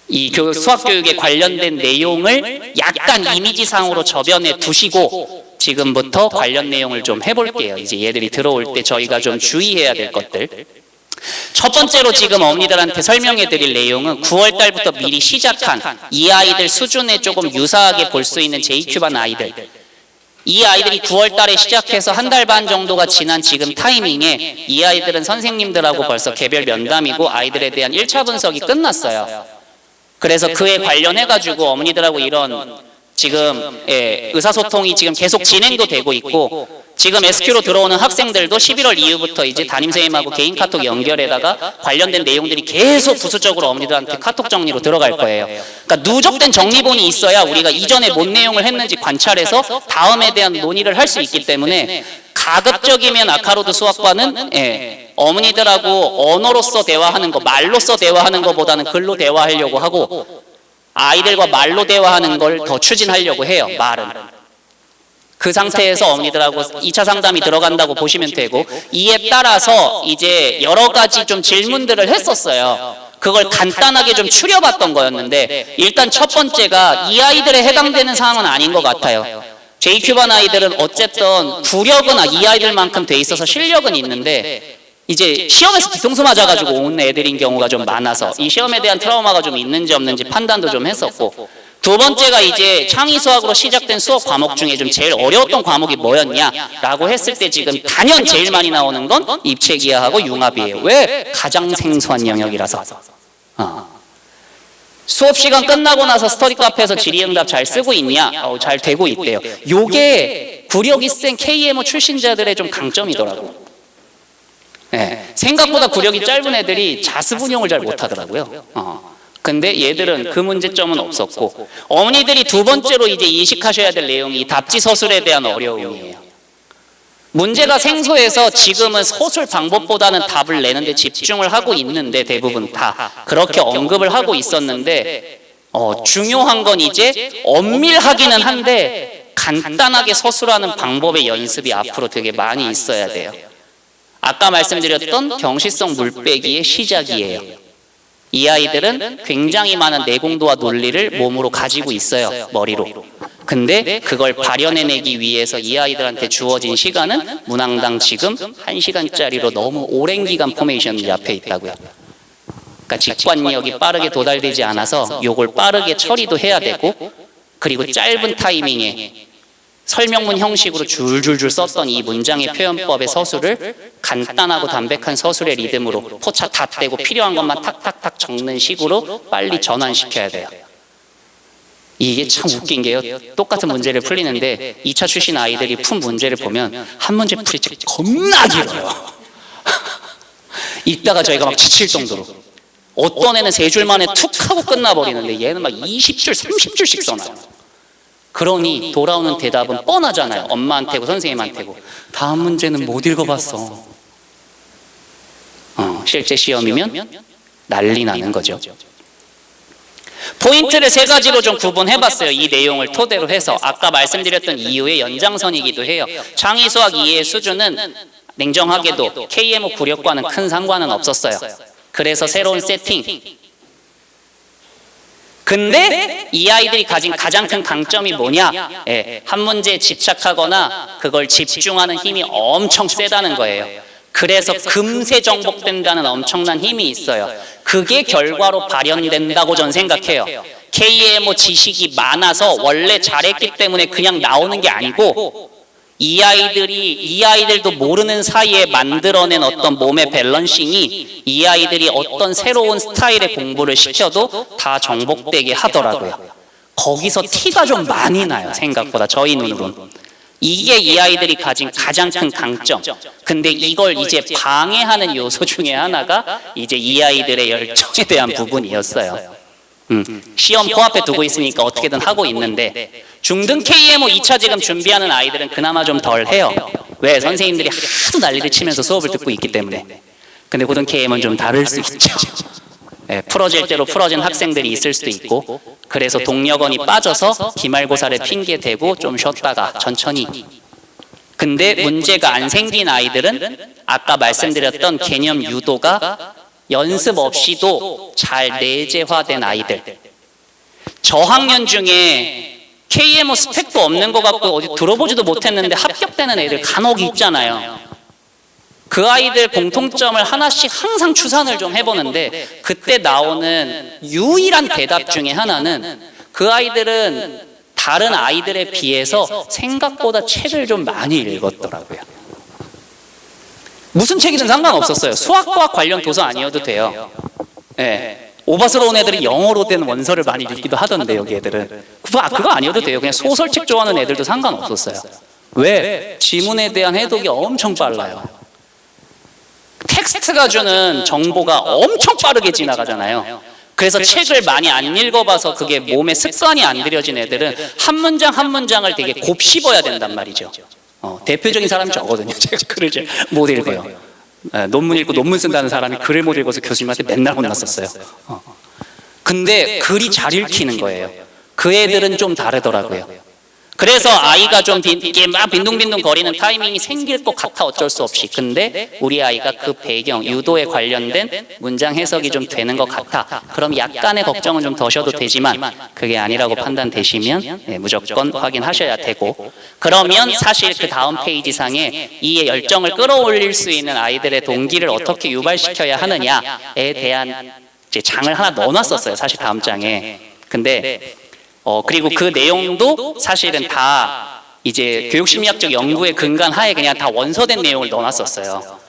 이 수학교육에 관련된 내용을 약간 이미지상으로 저변에 두시고 지금부터 관련 내용을 좀 해볼게요. 이제 얘들이 들어올 때 저희가 좀 주의해야 될 것들. 첫 번째로 지금 어머니들한테 설명해 드릴 내용은 9월 달부터 미리 시작한 이 아이들 수준에 조금 유사하게 볼 수 있는 JQ 반 아이들. 이 아이들이 9월 달에 시작해서 한 달 반 정도가 지난 지금 타이밍에 이 아이들은 선생님들하고 벌써 개별 면담이고 아이들에 대한 1차 분석이 끝났어요. 그래서 그에 관련해가지고 어머니들하고 이런 지금 의사소통이 지금 계속 진행도 되고 있고, 지금 SQ로 들어오는 학생들도 11월 이후부터 이제 담임선생님하고 개인 카톡 연결에다가 관련된 내용들이 계속 부수적으로 어머니들한테 카톡 정리로 들어갈 거예요. 그러니까 누적된 정리본이 있어야 우리가 이전에 뭔 내용을 했는지 관찰해서 다음에 대한 논의를 할 수 있기 때문에, 가급적이면 아카로드 수학과는 어머니들하고 언어로서 대화하는 거, 말로써 대화하는 것보다는 글로 대화하려고 하고, 아이들과 말로 대화하는 걸 더 추진하려고 해요. 말은. 그 상태에서 어머니들하고 2차 상담이 들어간다고 보시면 되고, 이에 따라서 이제 여러 가지 좀 질문들을 했었어요. 그걸 간단하게 좀 추려봤던 거였는데, 일단 첫 번째가 이 아이들에 해당되는 사항은 아닌 것 같아요. JQ반 아이들은 어쨌든 구력은 이 아이들만큼 돼 있어서 실력은 있는데, 이제 시험에서 뒤통수 맞아가지고 온 애들인 경우가 좀 많아서 이 시험에 대한 트라우마가 좀 있는지 없는지 판단도 좀 했었고, 두 번째가 이제 창의 수학으로 시작된 수업 과목 중에 좀 제일 어려웠던 과목이 뭐였냐라고 했을 때 지금 단연 제일 많이 나오는 건 입체기하하고 융합이에요. 왜? 가장 생소한 영역이라서. 수업 시간 끝나고 나서 스터디 카페에서 질의응답 잘 쓰고 있냐? 잘 되고 있대요. 요게 구력이 센 KMO 출신자들의 좀 강점이더라고요. 생각보다 구력이 짧은 애들이 자습운용을 잘 못하더라고요. 근데 얘들은 그 문제점은 없었고, 어머니들이 두 번째로 이제 인식하셔야 될 내용이 이 답지 서술에 대한 어려움이에요. 문제가 생소해서 지금은 서술 방법보다는 답을 내는데 집중을 하고 있는데, 대부분 다 그렇게 언급을 하고 있었는데, 중요한 건 이제 엄밀하기는 한데 간단하게 서술하는 방법의 연습이 앞으로 되게 많이 있어야 돼요. 아까 말씀드렸던 경시성 물빼기의 시작이에요. 이 아이들은 굉장히 많은 내공도와 논리를 몸으로 가지고 있어요. 머리로. 근데 그걸 발현해내기 위해서 이 아이들한테 주어진 시간은 문항당 지금 1시간짜리로 너무 오랜 기간 포메이션이 앞에 있다고요. 그러니까 직관력이 빠르게 도달되지 않아서 요걸 빠르게 처리도 해야 되고, 그리고 짧은 타이밍에 설명문 형식으로 줄줄줄 썼던 이 문장의 표현법의 서술을 간단하고 담백한 서술의 리듬으로 포차 다 떼고 필요한 것만 탁탁탁 적는 식으로 빨리 전환시켜야 돼요. 이게 참 웃긴 게요. 똑같은 문제를 풀리는데 2차 출신 아이들이 푼 문제를 보면 한 문제 풀이 겁나 길어요. 이따가 저희가 막 지칠 정도로. 어떤 애는 3줄 만에 툭 하고 끝나버리는데 얘는 막 20줄, 30줄씩 써놔요. 그러니 돌아오는 대답은 뻔하잖아요. 엄마한테고 선생님한테고. 다음 문제는 못 읽어봤어. 실제 시험이면 난리 나는 거죠. 포인트를 3가지로 좀 구분해봤어요. 이 내용을 토대로 해서. 아까 말씀드렸던 이유의 연장선이기도 해요. 창의 수학 이해의 수준은 냉정하게도 KMO 구력과는 큰 상관은 없었어요. 그래서 새로운 세팅. 근데 이 아이들이 가진 가장 큰 강점이 뭐냐? 한 문제에 집착하거나 그걸 집중하는 힘이 엄청 세다는 거예요. 그래서 금세 정복된다는 엄청난 힘이 있어요. 그게 결과로 발현된다고 전 생각해요. KMO 지식이 많아서 원래 잘했기 때문에 그냥 나오는 게 아니고, 이 아이들도 모르는 사이에 만들어낸 어떤 몸의 밸런싱이 이 아이들이 어떤 새로운 스타일의 공부를 시켜도 다 정복되게 하더라고요. 거기서 티가 좀 많이 나요. 생각보다 저희 눈으로는. 이게 이 아이들이 가진 가장 큰 강점. 근데 이걸 이제 방해하는 요소 중에 하나가 이제 이 아이들의 열정에 대한 부분이었어요. 시험 코앞에 두고 있으니까 어떻게든 하고 있는데, 중등 KMO 2차 지금 준비하는 아이들은 그나마 좀 덜 해요. 왜? 선생님들이 하도 난리를 치면서 수업을 듣고 있기 때문에. 근데 고등 KM은 좀 다를 수 있죠. 풀어질 대로 풀어진 학생들이 있을 수도 있고, 그래서 동력원이 빠져서 기말고사를 핑계대고 좀 쉬었다가 천천히. 근데 문제가 안 생긴 아이들은 아까 말씀드렸던 개념 유도가 연습 없이도 잘 내재화된 아이들. 저학년 중에 KMO 스펙도 없는 것 같고 어디 들어보지도 못했는데 합격되는 애들 간혹 있잖아요. 그 아이들 공통점을 하나씩 항상 추산을 좀 해보는데 그때 나오는 유일한 대답 중에 하나는 그 아이들은 다른 아이들에 비해서 생각보다 책을 좀 많이 읽었더라고요. 무슨 책이든 상관없었어요. 수학과 관련 도서 아니어도 돼요. 네. 오바스러운 애들이 영어로 된 원서를 많이 읽기도 하던데 여기 애들은 그거 아니어도 돼요. 그냥 소설책 좋아하는 애들도 상관없었어요. 왜? 지문에 대한 해독이 엄청 빨라요. 텍스트가 주는 정보가 엄청 빠르게 지나가잖아요. 그래서 책을 많이 안 읽어봐서 그게 몸에 습관이 안 들여진 애들은 한 문장 한 문장을 되게 곱씹어야 된단 말이죠. 대표적인 사람이 저거든요. 제가 글을 잘 못 읽어요. 논문 읽고 논문 쓴다는 사람이 글을 못 읽어서 교수님한테 맨날 혼났었어요. 근데 글이 잘 읽히는 거예요. 그 애들은 좀 다르더라고요. 그래서 아이가 좀 이렇게 막 빈둥빈둥 거리는 타이밍이 생길 것 같아 어쩔 수 없이. 근데 우리 아이가 그 배경, 유도에 관련된 문장 해석이 좀 되는 것 같아. 그럼 약간의 걱정은 좀 더셔도 되지만 그게 아니라고 판단되시면 무조건 확인하셔야 되고, 그러면 사실 그 다음 페이지 상에 이 열정을 끌어올릴 수 있는 아이들의 동기를 어떻게 유발시켜야 하느냐에 대한 이제 장을 하나 넣어놨었어요. 사실 다음 장에. 근데 그리고 그 내용도 사실은 다 이제 교육심리학적 연구의 근간 하에 그냥 다 원서된 내용을 넣어놨었어요.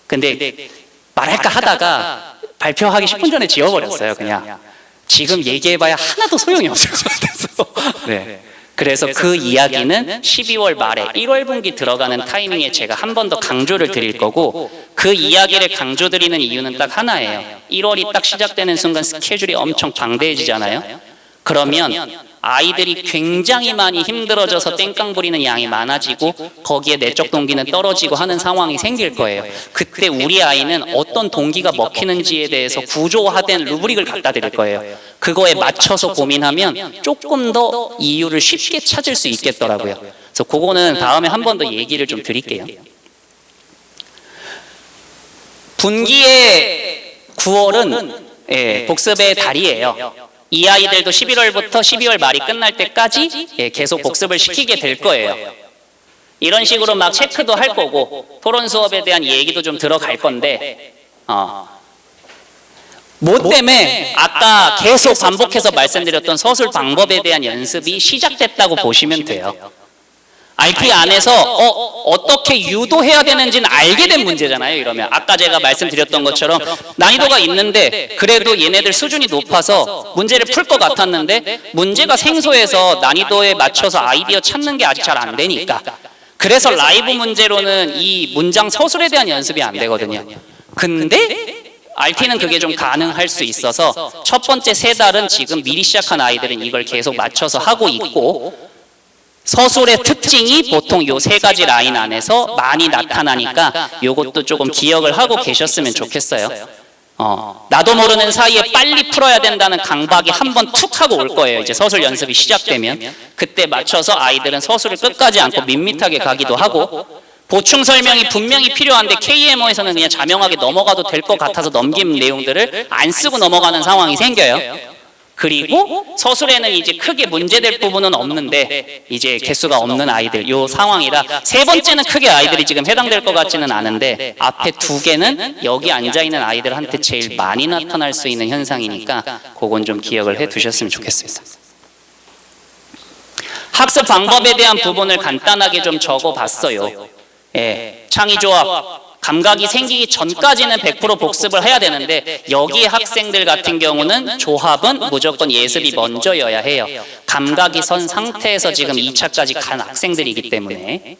근데 말할까 하다가 발표하기 10분 전에 지워버렸어요. 그냥 지금 얘기해봐야 하나도 소용이 없을 것 같아서. 네. 그래서 그 이야기는 12월 말에 1월 분기 들어가는 타이밍에 제가 한 번 더 강조를 드릴 거고, 그 이야기를 강조드리는 이유는 딱 하나예요. 1월이 딱 시작되는 순간 스케줄이 엄청 방대해지잖아요. 그러면 아이들이 굉장히 많이 힘들어져서 땡깡 부리는 양이 많아지고 거기에 내적 동기는 떨어지고 하는 상황이 생길 거예요. 그때 우리 아이는 어떤 동기가 먹히는지에 대해서 구조화된 루브릭을 갖다 드릴 거예요. 그거에 맞춰서 고민하면 조금 더 이유를 쉽게 찾을 수 있겠더라고요. 그래서 그거는 다음에 한 번 더 얘기를 좀 드릴게요. 분기의 9월은 복습의 달이에요. 이 아이들도 11월부터 12월 말이 끝날 때까지 계속 복습을 시키게 될 거예요. 이런 식으로 막 체크도 할 거고 토론 수업에 대한 얘기도 좀 들어갈 건데 뭐 때문에 아까 계속 반복해서 말씀드렸던 서술 방법에 대한 연습이 시작됐다고 보시면 돼요. RP 안에서 어떻게 유도해야 되는지는 알게 된 문제잖아요. 이러면 아까 제가 말씀드렸던 것처럼 난이도가 있는데 그래도 얘네들 수준이 높아서 문제를 풀 것 같았는데 문제가 생소해서 난이도에 맞춰서 아이디어 찾는 게 아직 잘 안 되니까, 그래서 라이브 문제로는 이 문장 서술에 대한 연습이 안 되거든요. 근데 RT는 그게 좀 가능할 수 있어서 첫 번째 3달은 지금 미리 시작한 아이들은 이걸 계속 맞춰서 하고 있고, 서술의 특징이 보통 요 3가지 라인 안에서 많이 나타나니까 요것도 조금 기억을 하고 계셨으면 좋겠어요. 나도 모르는 사이에 빨리 풀어야 된다는 강박이 한번 툭 하고 올 거예요. 이제 서술 연습이 시작되면 그때 맞춰서 아이들은 서술을 끝까지 않고 밋밋하게 가기도 하고, 보충 설명이 분명히 필요한데 KMO에서는 그냥 자명하게 넘어가도 될 것 같아서 넘긴 내용들을 안 쓰고 넘어가는 상황이 생겨요. 그리고 서술에는 이제 크게 문제될 부분은 없는데 이제 개수가 없는 아이들, 요 상황이라 3번째는 크게 아이들이 지금 해당될 것 같지는 않은데 앞에 2개는 여기 앉아있는 아이들한테 제일 많이 나타날 수 있는 현상이니까 그건 좀 기억을 해 두셨으면 좋겠습니다. 학습 방법에 대한 부분을 간단하게 좀 적어봤어요. 창의조합 감각이 생기기 전까지는 100% 복습을 해야 되는데 여기 학생들 같은 경우는 조합은 무조건 예습이 먼저여야 해요. 감각이 선 상태에서 지금 2차까지 간 학생들이기 때문에.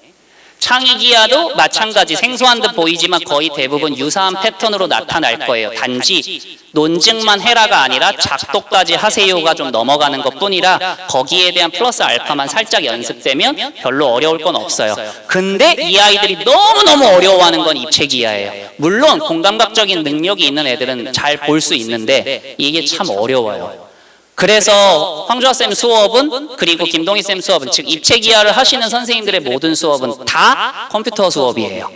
창의기하도 마찬가지, 생소한 듯 보이지만 거의 대부분 유사한 패턴으로 나타날 거예요. 단지 논증만 해라가 아니라 작도까지 하세요가 좀 넘어가는 것뿐이라 거기에 대한 플러스 알파만 살짝 연습되면 별로 어려울 건 없어요. 근데 이 아이들이 너무너무 어려워하는 건 입체기하예요. 물론 공감각적인 능력이 있는 애들은 잘 볼 수 있는데 이게 참 어려워요. 그래서 황주아쌤 수업은, 그리고 김동희쌤 수업은, 즉 입체기하를 하시는 선생님들의 모든 수업은 다 컴퓨터 수업이에요.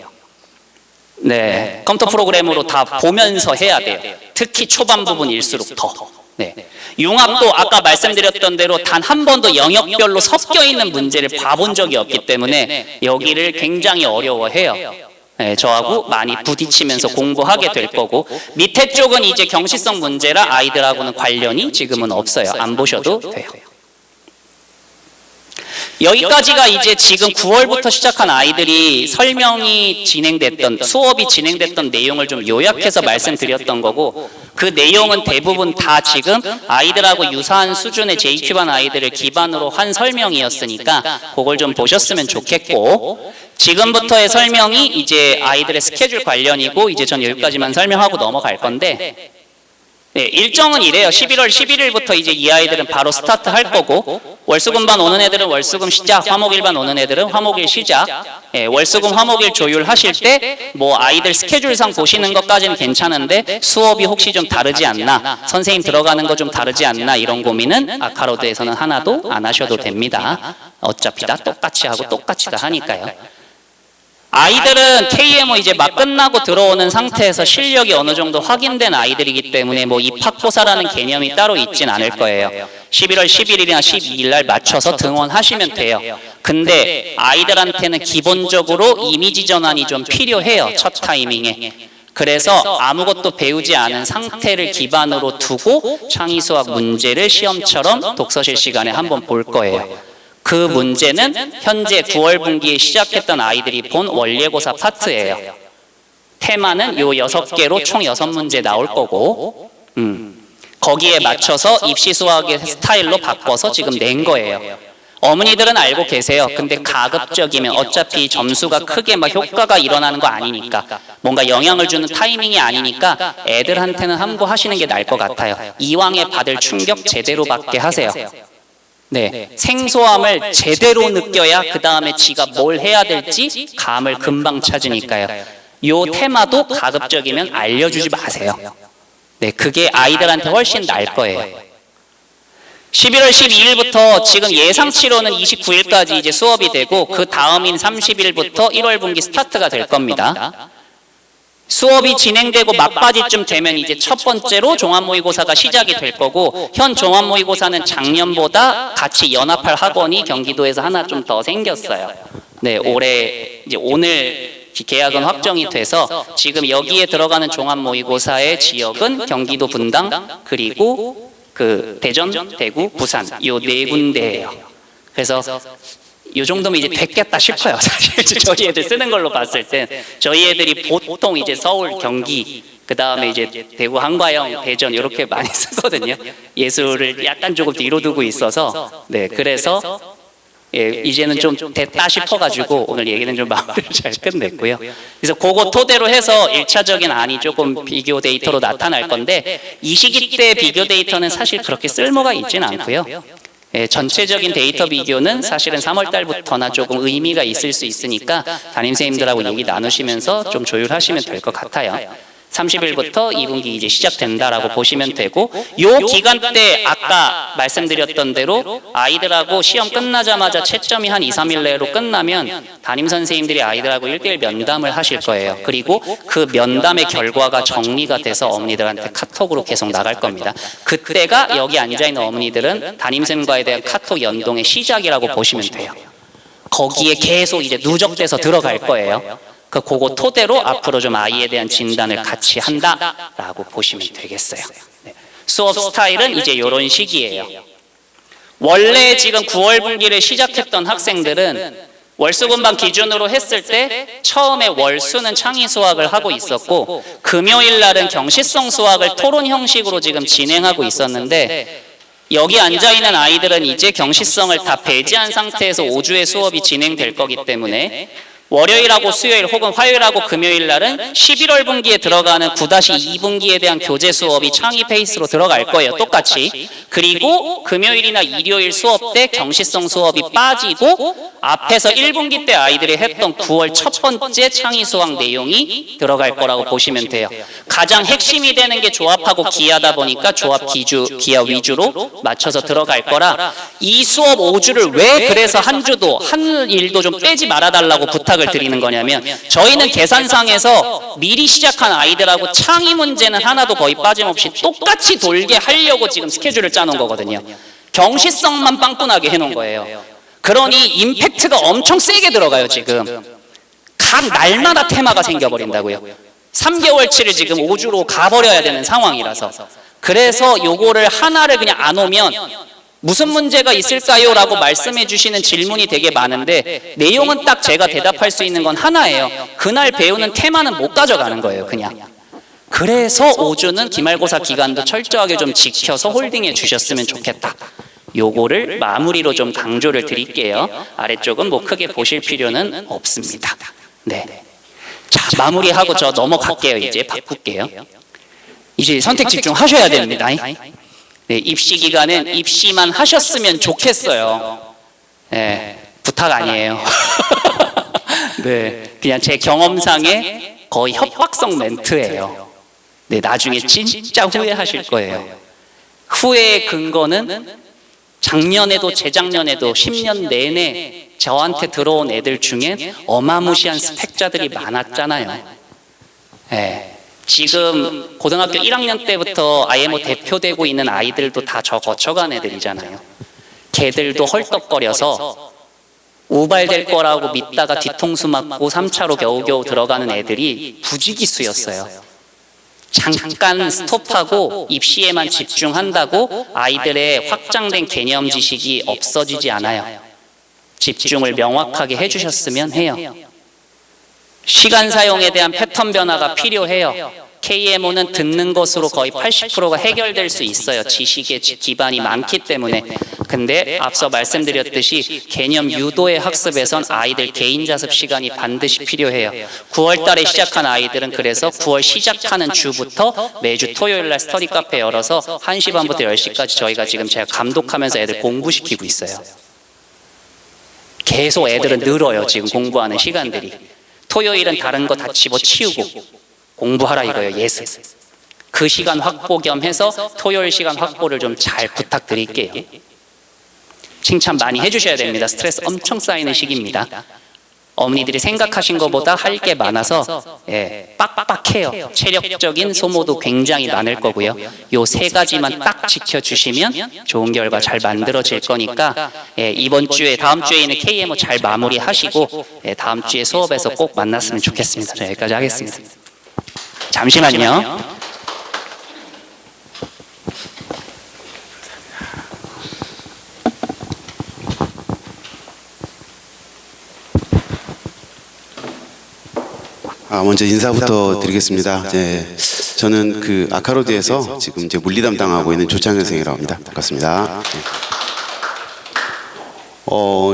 네, 컴퓨터 프로그램으로 다 보면서 해야 돼요. 특히 초반 부분일수록 더. 네. 융합도 아까 말씀드렸던 대로 단 한 번도 영역별로 섞여 있는 문제를 봐본 적이 없기 때문에 여기를 굉장히 어려워해요. 저하고 많이 부딪히면서 공부하게 될 거고, 밑에 쪽은 이제 경시성 문제라 아이들하고는 관련이 지금은 없어요. 안 보셔도 돼요. 여기까지가 이제 지금 9월부터 시작한 아이들이 설명이 진행됐던, 수업이 진행됐던 내용을 좀 요약해서 말씀드렸던 거고, 그 내용은 대부분 다 지금 아이들하고 유사한 수준의 JQ반 아이들을 기반으로 한 설명이었으니까 그걸 좀 보셨으면 좋겠고, 지금부터의 설명이 이제 아이들의 스케줄 관련이고, 이제 전 여기까지만 설명하고 넘어갈 건데, 일정은 이래요. 11월 11일부터 이제 이 아이들은 바로 스타트 할 거고, 월수금반 오는 애들은 월수금 시작, 화목일반 오는 애들은 화목일 시작, 월수금 화목일 조율하실 때 뭐 아이들 스케줄상 보시는 것까지는 괜찮은데 수업이 혹시 좀 다르지 않나, 선생님 들어가는 거 좀 다르지 않나, 이런 고민은 아카로드에서는 하나도 안 하셔도 됩니다. 어차피 다 똑같이 하고 똑같이 다 하니까요. 아이들은 KMO 이제 막 끝나고 들어오는 상태에서 실력이 어느 정도 확인된 아이들이기 때문에 뭐 입학고사라는 개념이 따로 있진 않을 거예요. 11월 11일이나 12일 날 맞춰서 등원하시면 돼요. 근데 아이들한테는 기본적으로 이미지 전환이 좀 필요해요. 첫 타이밍에. 그래서 아무것도 배우지 않은 상태를 기반으로 두고 창의수학 문제를 시험처럼 독서실 시간에 한번 볼 거예요. 그 문제는 현재 9월 분기에 시작했던 아이들이 본 원예고사 파트예요. 테마는 요 6개로 총 6문제 나올 거고, 거기에 맞춰서 입시수학의 스타일로 바꿔서 지금 낸 거예요. 어머니들은 알고 계세요. 근데 가급적이면 어차피 점수가 크게 막 효과가 일어나는 거 아니니까, 뭔가 영향을 주는 타이밍이 아니니까 애들한테는 함구하시는 게 나을 것 같아요. 이왕에 받을 충격 제대로 받게 하세요. 네, 생소함을 제대로 느껴야 그 다음에 지가 뭘 해야 될지 감을 금방 찾으니까요. 요 테마도 가급적이면 알려주지 마세요. 네, 그게 아이들한테 훨씬 나을 거예요. 11월 12일부터 지금 예상치로는 29일까지 이제 수업이 되고, 그 다음인 30일부터 1월 분기 스타트가 될 겁니다. 수업이 진행되고 막바지쯤 되면 이제 첫 번째로 종합모의고사가 시작이 될 거고, 현 종합모의고사는 작년보다 같이 연합할 학원이 경기도에서 하나 좀 더 생겼어요. 네, 올해 이제 오늘 계약은 확정이 돼서 지금 여기에 들어가는 종합모의고사의 지역은 경기도 분당, 그리고 그 대전, 대구, 부산 요 네 군데예요. 그래서 이 정도면 이제 됐겠다 싶어요. 사실 저희 애들 쓰는 걸로 봤을 땐 저희 애들이 보통 이제 서울, 경기, 그 다음에 이제 대구, 한과영, 대전 이렇게 많이 쓰거든요. 예술을 약간 조금 뒤로 두고 있어서, 네, 그래서 이제는 좀 됐다 싶어가지고 오늘 얘기는 좀 마무리를 잘 끝냈고요. 그래서 그거 토대로 해서 1차적인 안이 조금 비교 데이터로 나타날 건데, 이 시기 때 비교 데이터는 사실 그렇게 쓸모가 있지는 않고요. 전체적인 데이터 비교는 사실은 3월 달부터나 조금 의미가 있을 수 있으니까 담임선생님들하고 얘기 나누시면서 좀 조율하시면 될 것 같아요. 30일부터 2분기 이제 시작된다라고 보시면 되고, 요 기간 때 아까 말씀드렸던 대로 아이들하고 시험 끝나자마자 채점이 한 2, 3일 내로 끝나면 담임선생님들이 아이들하고 1대1 면담을 하실 거예요. 그리고 그 면담의 결과가 정리가 돼서 어머니들한테 카톡으로 계속 나갈 겁니다. 그때가 여기 앉아있는 어머니들은 담임선생님과에 대한 카톡 연동의 시작이라고 보시면 돼요. 거기에 계속 이제 누적돼서 들어갈 거예요. 그거 토대로 앞으로 좀 아이에 대한 진단을 같이 한다라고 보시면 되겠어요. 네. 수업 스타일은 이제 이런 식이에요. 원래 지금 9월 분기를 시작했던 학생들은 월수금반 기준으로 했을 때 처음에 월수는 창의 수학을 하고 있었고, 금요일 날은 경시성 수학을 토론 형식으로 지금 진행하고 있었는데, 여기 앉아있는 아이들은 이제 경시성을 다 배제한 상태에서 5주의 수업이 진행될 거기 때문에 월요일하고 수요일 혹은 화요일하고 금요일 날은 11월 분기에 들어가는 9-2분기에 대한 교재 수업이 창의 페이스로 들어갈 거예요. 똑같이. 그리고 금요일이나 일요일 수업 때 경시성 수업이 빠지고 앞에서 1분기 때 아이들이 했던 9월 첫 번째 창의 수학 내용이 들어갈 거라고 보시면 돼요. 가장 핵심이 되는 게 조합하고 기하다 보니까 조합 기하 위주로 맞춰서 들어갈 거라, 이 수업 5주를 왜 그래서 한 주도 한 일도 좀 빼지 말아달라고 부탁을 드리는 거냐면, 저희는 계산상에서 미리 시작한 아이들하고 창의 문제는 하나도 거의 빠짐없이 똑같이 돌게 하려고 지금 스케줄을 짜놓은 거거든요. 경시성만 빵꾸나게 해놓은 거예요. 그러니 임팩트가 엄청 세게 들어가요 지금. 각 날마다 테마가 생겨버린다고요. 3개월치를 지금 5주로 가버려야 되는 상황이라서. 그래서 요거를 하나를 그냥 안 오면 무슨 문제가 있을까요? 라고 말씀해 주시는 질문이 되게 많은데 내용은 딱 제가 대답할 수 있는 건 하나예요. 그날 배우는 테마는 못 가져가는 거예요, 그냥. 그래서 5주는 기말고사 기간도 철저하게 좀 지켜서 홀딩해 주셨으면 좋겠다. 요거를 마무리로 좀 강조를 드릴게요. 아래쪽은 뭐 크게 보실 필요는 없습니다. 네. 자, 마무리하고 저 넘어갈게요. 이제 바꿀게요. 이제 선택 집중하셔야 됩니다. 네, 입시 기간은 입시만 하셨으면 좋겠어요. 네, 부탁 아니에요. 네, 그냥 제 경험상의 거의 협박성 멘트예요. 네, 나중에 진짜 후회하실 거예요. 후회의 근거는 작년에도 재작년에도 10년 내내 저한테 들어온 애들 중엔 어마무시한 스펙자들이 많았잖아요. 네. 지금 고등학교 1학년 때부터 IMO 대표되고 있는 아이들도 다 저 거쳐간 애들이잖아요. 걔들도 헐떡거려서 우발될 거라고 믿다가 뒤통수 맞고 3차로 겨우겨우 들어가는 애들이 부지기수였어요. 잠깐 스톱하고 입시에만 집중한다고 아이들의 확장된 개념 지식이 없어지지 않아요. 집중을 명확하게 해주셨으면 해요. 시간 사용에 대한 패턴 변화가 필요해요. KMO는 듣는 것으로 거의 80%가 해결될 수 있어요. 지식의 기반이 많기 때문에. 근데 앞서 말씀드렸듯이 개념 유도의 학습에선 아이들 개인 자습 시간이 반드시 필요해요. 9월 달에 시작한 아이들은 그래서 9월 시작하는 주부터 매주 토요일 날 스터디 카페 열어서 1시 반부터 10시까지 저희가 지금 제가 감독하면서 애들 공부시키고 있어요. 계속 애들은 늘어요. 지금 공부하는 시간들이. 토요일은 다른 거 다 집어치우고 공부하라 이거예요. 예습. 그 시간 확보 겸 해서 토요일 시간 확보를 좀 잘 부탁드릴게요. 칭찬 많이 해주셔야 됩니다. 스트레스 엄청 쌓이는 시기입니다. 어머니들이 생각하신 것보다 할 게 많아서 빡빡해요. 체력적인 소모도 굉장히 많을 거고요. 요 세 가지만 딱 지켜주시면 좋은 결과 잘 만들어질 거니까 이번 주에 다음 주에 있는 KMO 잘 마무리하시고 다음 주에 수업에서 꼭 만났으면 좋겠습니다. 자, 여기까지 하겠습니다. 잠시만요. 먼저 인사부터 드리겠습니다. 저는 그 아카로드에서 지금 이제 물리 담당하고 있는 조창현 선생이라고 합니다. 반갑습니다.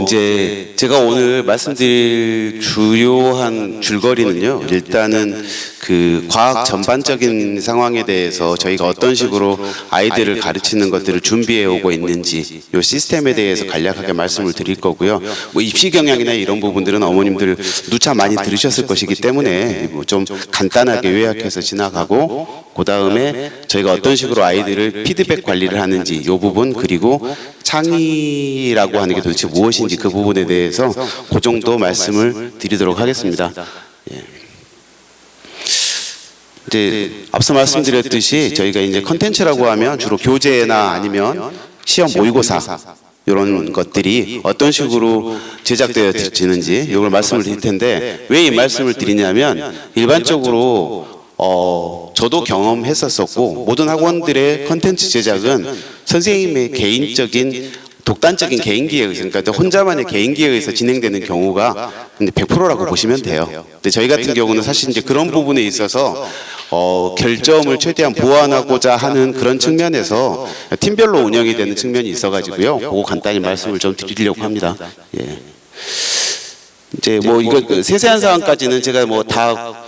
이제 제가 오늘 말씀드릴 주요한 줄거리는요. 일단은 그 과학 전반적인 상황에 대해서 저희가 어떤 식으로 아이들을 가르치는 것들을 준비해 오고 있는지 이 시스템에 대해서 간략하게 말씀을 드릴 거고요. 뭐 입시 경향이나 이런 부분들은 어머님들 누차 많이 들으셨을 것이기 때문에 뭐 좀 간단하게 요약해서 지나가고 그 다음에 저희가 어떤 식으로 아이들을 피드백 관리를 하는지 이 부분 그리고 창의라고 하는 게 도대체 무엇인지 그 부분에 대해서 그 정도 말씀을 드리도록 하겠습니다. 이제 앞서 말씀드렸듯이 저희가 이제 컨텐츠라고 하면 주로 교재나 아니면 시험 모의고사 이런 것들이 어떤 식으로 제작되어지는지 이걸 말씀을 드릴 텐데 왜 이 말씀을 드리냐면 일반적으로 저도 경험했었었고 모든 학원들의 컨텐츠 제작은 선생님의 개인적인 독단적인 개인기에 의해서 그러니까 혼자만의 개인기에 의해서 진행되는 경우가 100%라고 보시면 돼요. 근데 저희 같은 경우는 사실 이제 그런 부분에 있어서 결점을 최대한 보완하고자 하는 그런 측면에서 팀별로 운영이 되는 측면이 있어가지고요. 그거 간단히 말씀을 좀 드리려고 합니다. 이제 뭐 이거 세세한 사항까지는 제가 뭐 다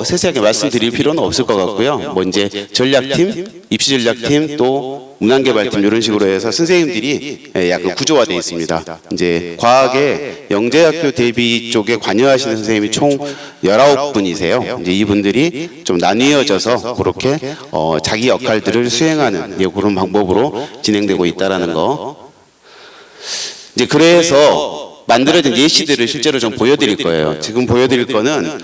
세세하게 말씀드릴 필요는 없을 것 같고요. 뭐 이제 전략팀, 입시 전략팀 또 문항개발팀 이런 식으로 해서 선생님들이 약간 구조화되어 있습니다. 이제 과학의 영재학교 대비 쪽에 관여하시는 선생님이 총 19분이세요. 이제 이분들이 좀 나뉘어져서 그렇게 자기 역할들을 수행하는 그런 방법으로 진행되고 있다라는 거. 이제 그래서 만들어진 예시들을 실제로 좀 보여드릴 거예요. 지금 보여드릴 거는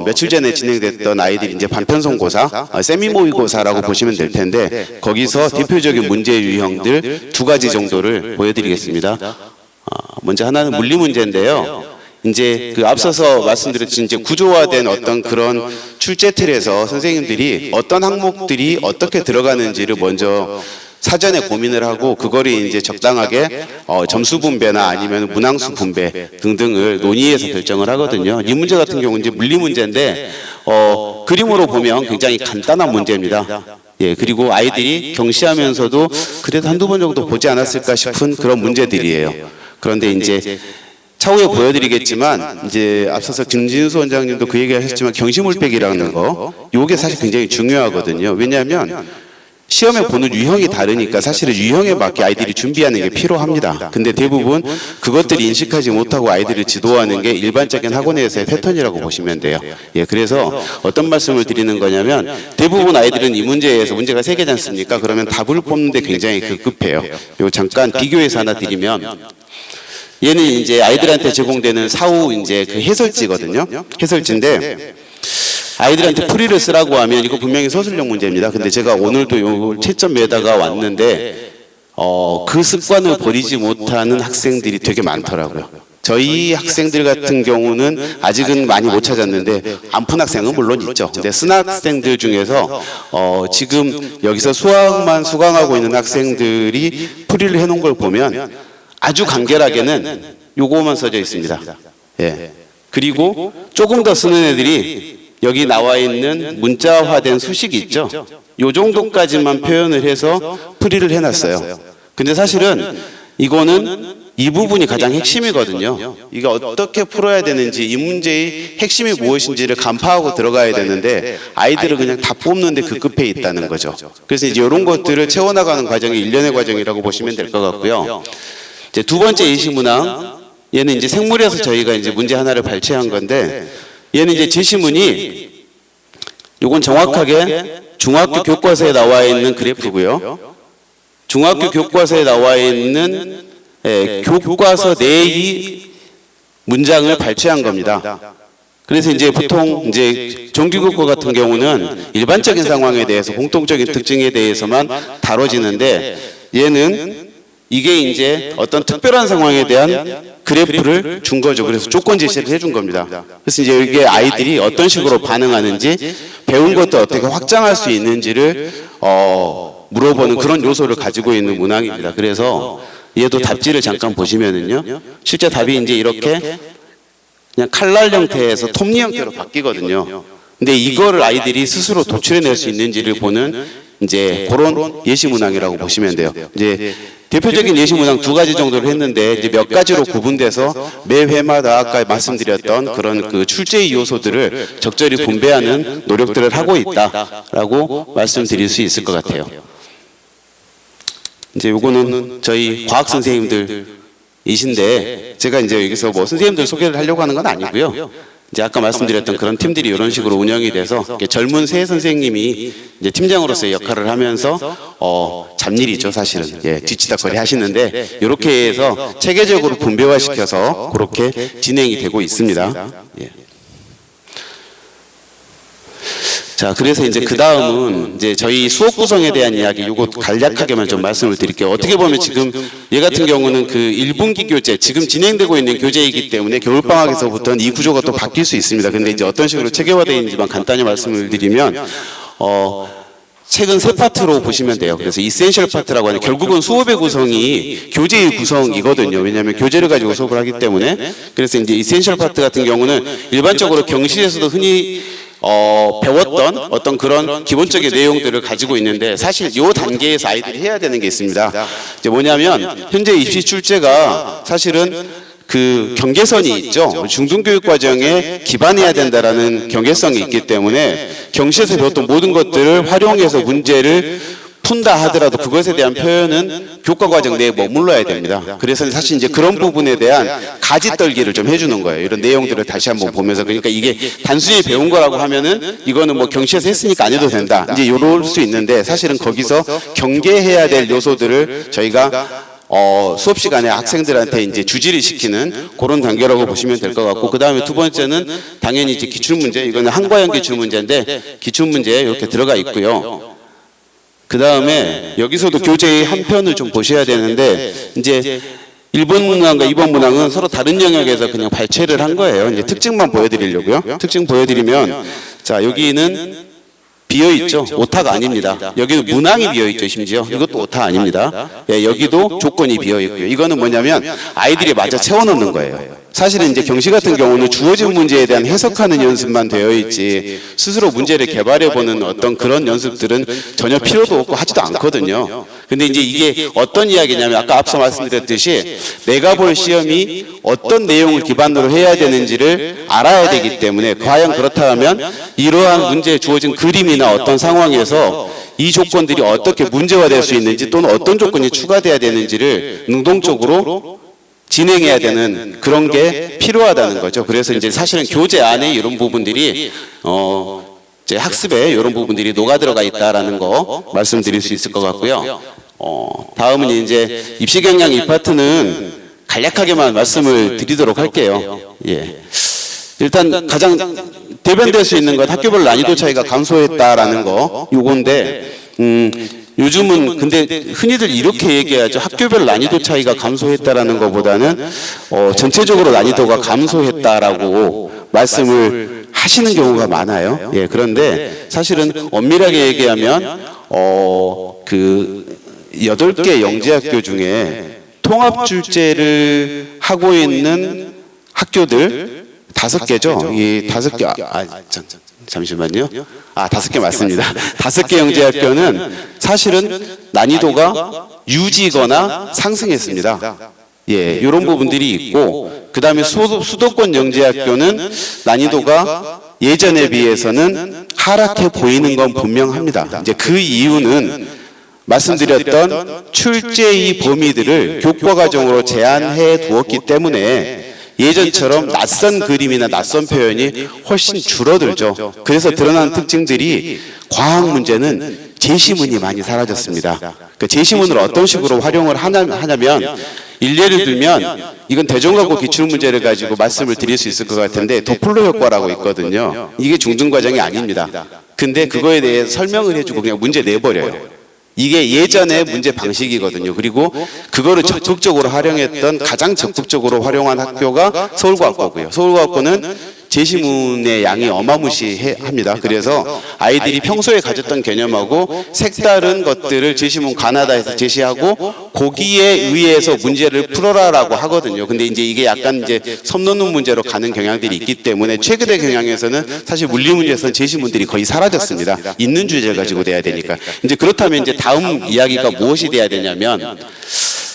며칠 전에 진행됐던 아이들이 이제 반편성고사, 세미 모의고사라고 보시면 될 텐데 거기서 대표적인 문제 유형들 2가지 정도를 보여드리겠습니다. 먼저 하나는 물리 문제인데요. 이제 그 앞서서 말씀드렸듯이 이제 구조화된 어떤 그런 출제 틀에서 선생님들이 어떤 항목들이 어떻게 들어가는지를 먼저 사전에 고민을 하고 그거를 이제 적당하게 점수 분배나 아니면 문항수 분배 등등을 논의해서 결정을 하거든요. 이 문제 같은 경우는 이제 물리 문제인데 그림으로 보면 굉장히 간단한 문제입니다. 예, 그리고 아이들이 경시하면서도 그래도 한두 번 정도 보지 않았을까 싶은 그런 문제들이에요. 그런데 이제 차후에 보여드리겠지만 이제 앞서서 김진수 원장님도 그 얘기하셨지만 경시물백이라는 거 이게 사실 굉장히 중요하거든요. 왜냐하면 시험에 보는 유형이 다르니까 사실은 유형에 맞게 아이들이 준비하는 게 필요합니다. 근데 대부분 그것들이 인식하지 못하고 아이들을 지도하는 게 일반적인 학원에서의 패턴이라고 보시면 돼요. 예, 그래서 어떤 말씀을 드리는 거냐면 대부분 아이들은 이 문제에서 문제가 3개지 않습니까? 그러면 답을 뽑는데 굉장히 급해요. 요 잠깐 비교해서 하나 드리면 얘는 이제 아이들한테 제공되는 사후 이제 그 해설지거든요. 해설지인데 아이들한테 풀이를 쓰라고 하면 이거 분명히 서술형 문제입니다. 근데 제가 오늘도 요 채점에다가 왔는데 그 습관을 버리지 못하는 학생들이 되게 많더라고요. 저희 학생들 같은 경우는 아직은 많이 못 찾았는데 안 푼 학생은 물론 있죠. 근데 쓴 학생들 중에서 지금 여기서 수학만 수강하고 있는 학생들이 풀이를 해놓은 걸 보면 아주 간결하게는 요거만 써져 있습니다. 예. 그리고 조금 더 쓰는 애들이 여기 나와 있는 문자화된 수식이 있죠. 요 정도까지만 표현을 해서 풀이를 해놨어요. 근데 사실은 이거는 이 부분이 가장 핵심이거든요. 이게 어떻게 풀어야 되는지 이 문제의 핵심이 무엇인지를 간파하고 들어가야 되는데 아이들은 그냥 다 뽑는데 급급해 있다는 거죠. 그래서 이제 이런 것들을 채워나가는 과정이 일련의 과정이라고 보시면 될 것 같고요. 이제 두 번째 예시문항, 얘는 이제 생물에서 저희가 이제 문제 하나를 발췌한 건데 얘는 이제 제시문이 요건 정확하게 중학교 교과서에 나와 있는 그래프고요. 중학교 교과서에 나와 있는 교과서 내의 문장을 발췌한 겁니다. 그래서 이제 보통 이제 정규교과 같은 경우는 일반적인 상황에 대해서 공통적인 특징에 대해서만 다뤄지는데 얘는 이게 이제 어떤 특별한 상황에 대한 그래프를 준 거죠. 그래서 조건 제시를 해준 겁니다. 그래서 이제 이게 아이들이 어떤 식으로 반응하는지 배운 것도 어떻게 확장할 수 있는지를 물어보는 그런 요소를 가지고 있는 문항입니다. 그래서 얘도 답지를 잠깐 보시면은요, 실제 답이 이제 이렇게 그냥 칼날 형태에서 톱니 형태로 바뀌거든요. 근데 이거를 아이들이 스스로 도출해낼 수 있는지를 보는 이제 그런 예시 문항이라고 보시면 돼요. 이제 대표적인 예시 문항 2가지 정도를 했는데 이제 몇 가지로 구분돼서 매 회마다 아까 말씀드렸던 그런 그 출제의 요소들을 적절히 분배하는 노력들을 하고 있다라고 말씀드릴 수 있을 것 같아요. 이제 요거는 저희 과학 선생님들이신데 제가 이제 여기서 뭐 선생님들 소개를 하려고 하는 건 아니고요. 이제 아까 말씀드렸던 그런 팀들이 이런 식으로 운영이 돼서 젊은 새 선생님이 이제 팀장으로서의 역할을 하면서 잡일이죠 사실은. 예, 뒤치다거리 하시는데 이렇게 해서 체계적으로 분배화시켜서 그렇게 진행이 되고 있습니다. 예. 자, 그래서 이제 그 다음은 이제 저희 수업 구성에 대한 이야기, 요거 간략하게만 좀 말씀을 드릴게요. 어떻게 보면 지금 얘 같은 경우는 그 1분기 교재, 지금 진행되고 있는 교재이기 때문에 겨울방학에서부터는 이 구조가 또 바뀔 수 있습니다. 근데 이제 어떤 식으로 체계화되어 있는지만 간단히 말씀을 드리면, 책은 3파트로 보시면 돼요. 그래서 이센셜 파트라고 하는 결국은 수업의 구성이 교재의 구성이거든요. 왜냐하면 교재를 가지고 수업을 하기 때문에. 그래서 이제 이센셜 파트 같은 경우는 일반적으로 경시에서도 흔히 배웠던 어떤 그런 기본적인 내용들을 가지고 있는데 사실 이 단계에서 아이들이 해야 되는 게 있습니다. 이제 뭐냐면 현재 입시 출제가 사실은 그 경계선이 있죠. 중등교육 과정에 기반해야 된다라는 경계성이 있기 때문에 경시에서 배웠던 모든 것들을 활용해서 문제를 푼다 하더라도 그것에 대한 표현은 교과 과정 내에 머물러야 됩니다. 그래서 사실 이제 그런 부분에 대한 가지떨기를 좀 해주는 거예요. 이런 내용들을 다시 한번 보면서. 그러니까 이게 단순히 배운 거라고 하면은 이거는 뭐 경시에서 했으니까 안 해도 된다. 이제 이럴 수 있는데 사실은 거기서 경계해야 될 요소들을 저희가 수업 시간에 학생들한테 이제 주지를 시키는 그런 단계라고 보시면 될 것 같고, 그 다음에 두 번째는 당연히 이제 기출문제, 이거는 한과형 기출문제인데 기출문제에 이렇게 들어가 있고요. 그 다음에 여기서도 교재의 한 편을 좀 보셔야 되는데 이제 1번 문항과 2번 문항은 서로 다른 영역에서 그냥 발췌를 한 거예요. 이제 특징만 보여드리려고요. 특징 보여드리면, 자, 여기는 비어있죠. 오타가 아닙니다. 여기는 문항이 비어있죠. 심지어 이것도 오타 아닙니다. 예, 여기도 조건이 비어있고요. 이거는 뭐냐면 아이들이 마저 채워넣는 거예요. 사실은 이제 경시 같은 경우는 주어진 문제에 대한 해석하는 연습만 되어 있지 스스로 문제를 개발해보는 어떤 그런 연습들은 전혀 필요도 없고 하지도 않거든요. 근데 이제 이게 어떤 이야기냐면 아까 앞서 말씀드렸듯이 내가 볼 시험이 어떤 내용을 기반으로 해야 되는지를 알아야 되기 때문에 과연 그렇다면 이러한 문제에 주어진 그림이나 어떤 상황에서 이 조건들이 어떻게 문제화될 수 있는지 또는 어떤 조건이 추가돼야 되는지를 능동적으로 진행해야 되는 그런 게 필요하다는 거죠. 그래서 이제 사실은 교재 안에 이런 부분들이 이제 학습에 이런 부분들이 녹아 들어가 있다라는 거 말씀드릴 수 있을 것 같고요. 다음은 이제 입시 경향 이 파트는 간략하게만 말씀을 드리도록 할게요. 예. 일단 가장 대변될 수 있는 것 학교별 난이도 차이가 감소했다라는 거 요건데 요즘은 근데 흔히들 이렇게 얘기하죠. 학교별 난이도 차이가 감소했다라는 것보다는 전체적으로 난이도가 감소했다라고 말씀을 하시는 경우가 많아요. 예, 그런데 사실은 엄밀하게 얘기하면 그 8개 영재학교 중에 통합출제를 하고 있는 학교들 5개죠. 이 5개 잠시만요. 5개 맞습니다. 5개 영재학교는 사실은 난이도가 유지거나 상승했습니다. 예, 이런 부분들이 있고, 그 다음에 수도권 영재학교는 난이도가 예전에 비해서는 하락해 보이는 건 분명합니다. 이제 그 이유는 말씀드렸던 출제의 범위들을 교과과정으로 제한해 두었기 때문에 예전처럼 낯선 그림이나 낯선 표현이 훨씬 줄어들죠. 그래서 드러난 특징들이 과학 문제는 제시문이 많이 사라졌습니다. 그 제시문을 어떤 식으로 활용을 하냐면 일례를 들면 이건 대전과고 기출문제를 가지고 말씀을 드릴 수 있을 것 같은데 도플러 효과라고 있거든요. 이게 중등과정이 아닙니다. 근데 그거에 대해 설명을 해주고 그냥 문제 내버려요. 이게 예전의 문제 방식이거든요. 그리고 그거를 적극적으로 활용했던 가장 적극적으로 활용한 학교가 서울과학고고요. 서울과학고는 제시문의 양이 어마무시합니다. 그래서 아이들이 평소에 가졌던 개념하고 색다른 것들을 제시문 가나다에서 제시하고 거기에 의해서 문제를 풀어라라고 하거든요. 근데 이제 이게 약간 이제 섬 넘는 문제로 가는 경향들이 있기 때문에 최근의 경향에서는 사실 물리 문제에서는 제시문들이 거의 사라졌습니다. 있는 주제를 가지고 돼야 되니까. 이제 그렇다면 이제 다음 이야기가 무엇이 돼야 되냐면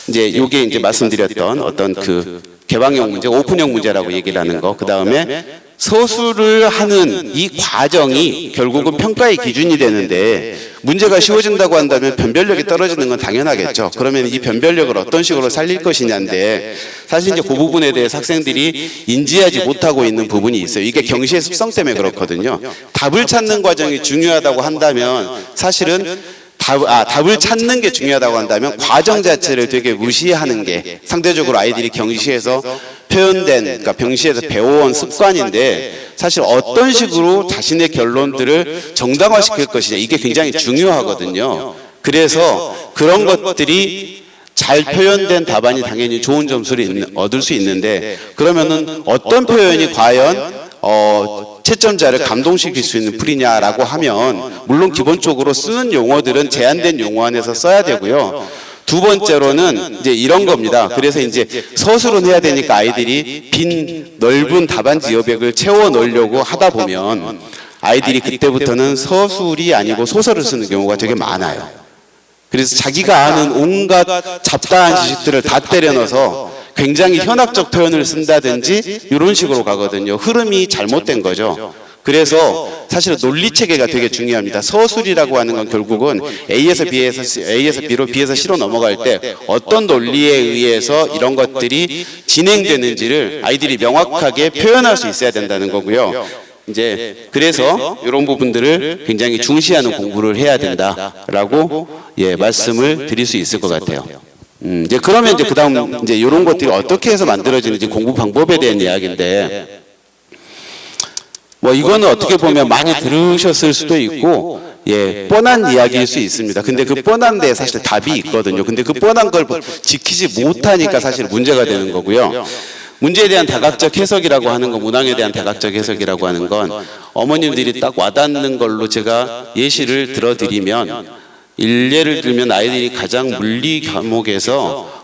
이제 요게 이제 말씀드렸던 어떤 그 개방형 문제, 오픈형 문제라고 얘기를 하는 거. 그 다음에 서술을 하는 이 과정이 결국은 평가의 기준이 되는데 문제가 쉬워진다고 한다면 변별력이 떨어지는 건 당연하겠죠. 그러면 이 변별력을 어떤 식으로 살릴 것이냐인데 사실 이제 그 부분에 대해서 학생들이 인지하지 못하고 있는 부분이 있어요. 이게 경시의 습성 때문에 그렇거든요. 답을 찾는 과정이 중요하다고 한다면 사실은 답을 찾는 게 중요하다고 한다면 과정 자체를 되게 무시하는 게 상대적으로 아이들이 경시에서 표현된, 그러니까 병시에서 배워온 습관인데 사실 어떤 식으로 자신의 결론들을 정당화시킬 것이냐 이게 굉장히 중요하거든요. 그래서 그런 것들이 잘 표현된 답안이 당연히 좋은 점수를 얻을 수 있는데 그러면은 어떤 표현이 과연 채점자를 감동시킬 수 있는 풀이냐라고 하면 물론 기본적으로 쓰는 용어들은 제한된 용어 안에서 써야 되고요. 두 번째로는 이제 이런 겁니다. 그래서 이제 서술은 해야 되니까 아이들이 빈 넓은 답안지 여백을 채워 넣으려고 하다 보면 아이들이 그때부터는 서술이 아니고 소설을 쓰는 경우가 되게 많아요. 그래서 자기가 아는 온갖 잡다한 지식들을 다 때려 넣어서 굉장히 현학적 표현을 쓴다든지 이런 식으로 가거든요. 흐름이 잘못된 거죠. 그래서 사실은 논리체계가 되게 중요합니다. 서술이라고 하는 건 결국은 A에서 B로 B에서 C로 넘어갈 때 어떤 논리에 의해서 이런 것들이 진행되는지를 아이들이 명확하게 표현할 수 있어야 된다는 거고요. 이제 그래서 이런 부분들을 굉장히 중시하는 공부를 해야 된다라고 말씀을 드릴 수 있을 것 같아요. 이제 그러면 이제 그다음 이제 이런 것들이 어떻게 해서 만들어지는지 공부 방법에 대한 이야기인데 뭐 이거는 어떻게 보면 많이 들으셨을 수도 있고 뻔한 이야기일 수 있습니다. 근데 그 뻔한 데에 사실 답이 있거든요. 근데 그 뻔한 걸 지키지 못하니까 사실 문제가 되는 거고요. 문제에 대한 다각적 해석이라고 하는 건, 문항에 대한 다각적 해석이라고 하는 건 어머님들이 딱 와닿는 걸로 제가 예시를 들어드리면, 예를 들면 아이들이 가장 물리 과목에서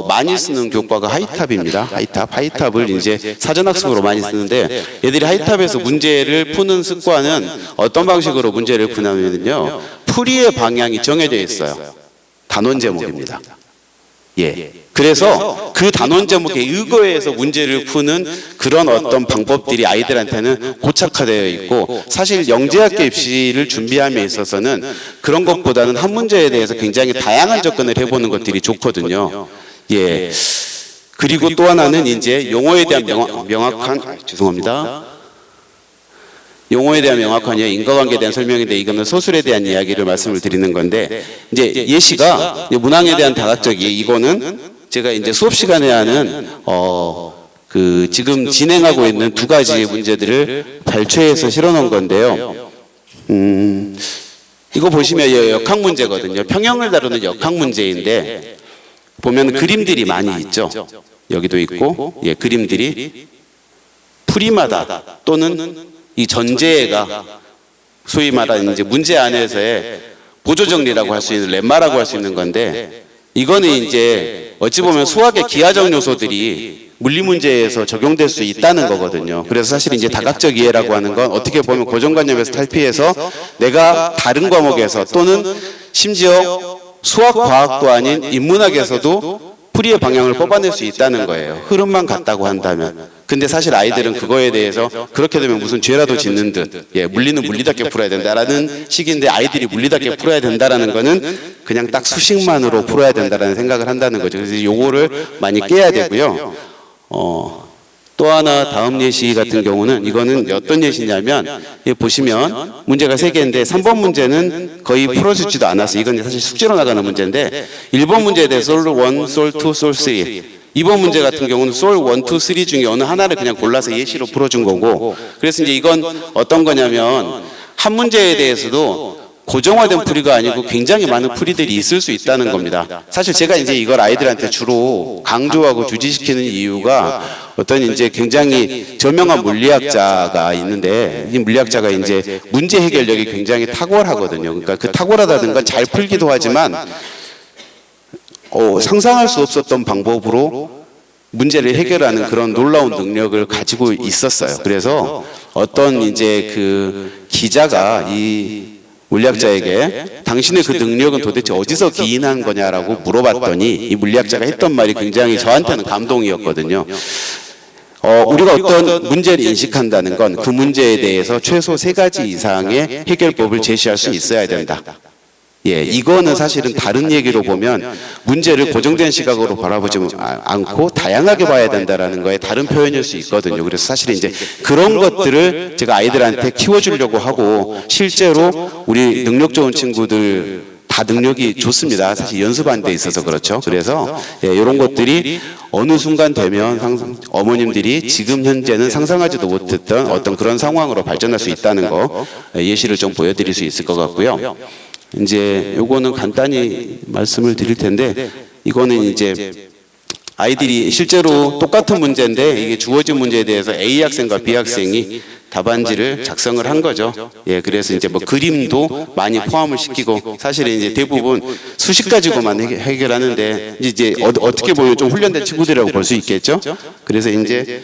많이 쓰는 교과가 하이탑입니다. 하이탑을 이제 사전학습으로 많이 쓰는데, 얘들이 하이탑에서 문제를 푸는 습관은 어떤 방식으로 문제를 푸냐면요, 풀이의 방향이 정해져 있어요. 단원 제목입니다. 그래서 그 단원 제목에 의거해서 문제를 푸는 그런 어떤 방법들이 아이들한테는 고착화되어 있고, 사실 영재학교 입시를 준비함에 있어서는 그런 것보다는 한 문제에 대해서 굉장히 다양한 접근을 해보는 것들이 좋거든요. 그리고 또 하나는 이제 용어에 대한 용어에 대한 명확한 인과관계에 대한 설명인데, 이거는 소술에 대한 이야기를 말씀을 드리는 건데, 이제 예시가 문항에 대한 다각적이, 이거는 제가 이제 수업 시간에 하는 지금 진행하고 있는 두 가지 문제들을 발췌해서 실어놓은 건데요. 이거 보시면 역학 문제거든요. 평형을 다루는 역학 문제인데, 보면 그림들이 많이 있죠. 여기도 있고, 그림들이 풀이마다 또는 이 전제가 소위 말하는 이제 문제 안에서의 보조정리라고 할 수 있는 렘마라고 할 수 있는 건데, 이거는 이제 어찌 보면 수학의 기하적 요소들이 물리 문제에서 적용될 수 있다는 거거든요. 그래서 사실 이제 다각적 이해라고 하는 건 어떻게 보면 고정관념에서 탈피해서 내가 다른 과목에서 또는 심지어 수학 과학도 아닌 인문학에서도 풀이의 방향을 뽑아낼 수 있다는 거예요. 흐름만 같다고 한다면. 근데 사실 아이들은 그거에 대해서 그렇게 되면 무슨 죄라도 짓는 듯, 물리는 물리답게 풀어야 된다라는 식인데, 아이들이 물리답게 풀어야 된다라는 거는 그냥 딱 수식만으로 풀어야 된다라는 생각을 한다는 거죠. 그래서 요거를 많이 깨야 되고요. 또 하나 다음 예시 같은 경우는, 이거는 어떤 예시냐면, 보시면 문제가 3개인데 3번 문제는 거의 풀어주지도 않아서 이건 사실 숙제로 나가는 문제인데, 1번 문제에 대해서 솔 1, 솔 2, 솔 3, 2번 문제 같은 경우는 솔 1, 2, 3 중에 어느 하나를 그냥 골라서 예시로 풀어준 거고, 그래서 이제 이건 어떤 거냐면, 한 문제에 대해서도 고정화된 풀이가 아니고 굉장히 많은 풀이들이 있을 수 있다는 겁니다. 사실 제가 이제 이걸 아이들한테 주로 강조하고 주지시키는 이유가, 어떤 이제 굉장히 저명한 물리학자가 있는데, 이 물리학자가 이제 문제 해결력이 굉장히 탁월하거든요. 그러니까 그 탁월하다는 건 잘 풀기도 하지만 상상할 수 없었던 방법으로 문제를 해결하는 그런 놀라운 능력을 가지고 있었어요. 그래서 어떤 이제 그 기자가 이 물리학자에게 당신의 그 능력은 도대체 어디서 기인한 거냐라고 물어봤더니, 이 물리학자가 했던 말이 굉장히 저한테는 감동이었거든요. 우리가 어떤 문제를 인식한다는 건 그 문제에 대해서 최소 3가지 이상의 해결법을 제시할 수 있어야 된다. 이거는 사실은 다른 얘기로 보면 문제를 고정된 시각으로 바라보지 않고 다양하게 봐야 된다라는 거에 다른 표현일 수 있거든요. 그래서 사실 이제 그런 것들을 제가 아이들한테 키워주려고 하고, 실제로 우리 능력 좋은 친구들 다 능력이 좋습니다. 사실 연습한 데 있어서 그렇죠. 그래서 이런 것들이 어느 순간 되면 어머님들이 지금 현재는 상상하지도 못했던 어떤 그런 상황으로 발전할 수 있다는 거, 예시를 좀 보여드릴 수 있을 것 같고요. 이제 요거는 간단히 말씀을 드릴 텐데, 이거는 이제 아이들이 실제로 똑같은 문제인데, 이게 주어진 문제에 대해서 A 학생과 B 학생이 답안지를 작성을 한 거죠. 그래서 이제 뭐 그림도 많이 포함을 시키고, 사실은 이제 대부분 수식 가지고만 해결하는데, 이제 어떻게 보면 좀 훈련된 친구들이라고 볼 수 있겠죠. 그래서 이제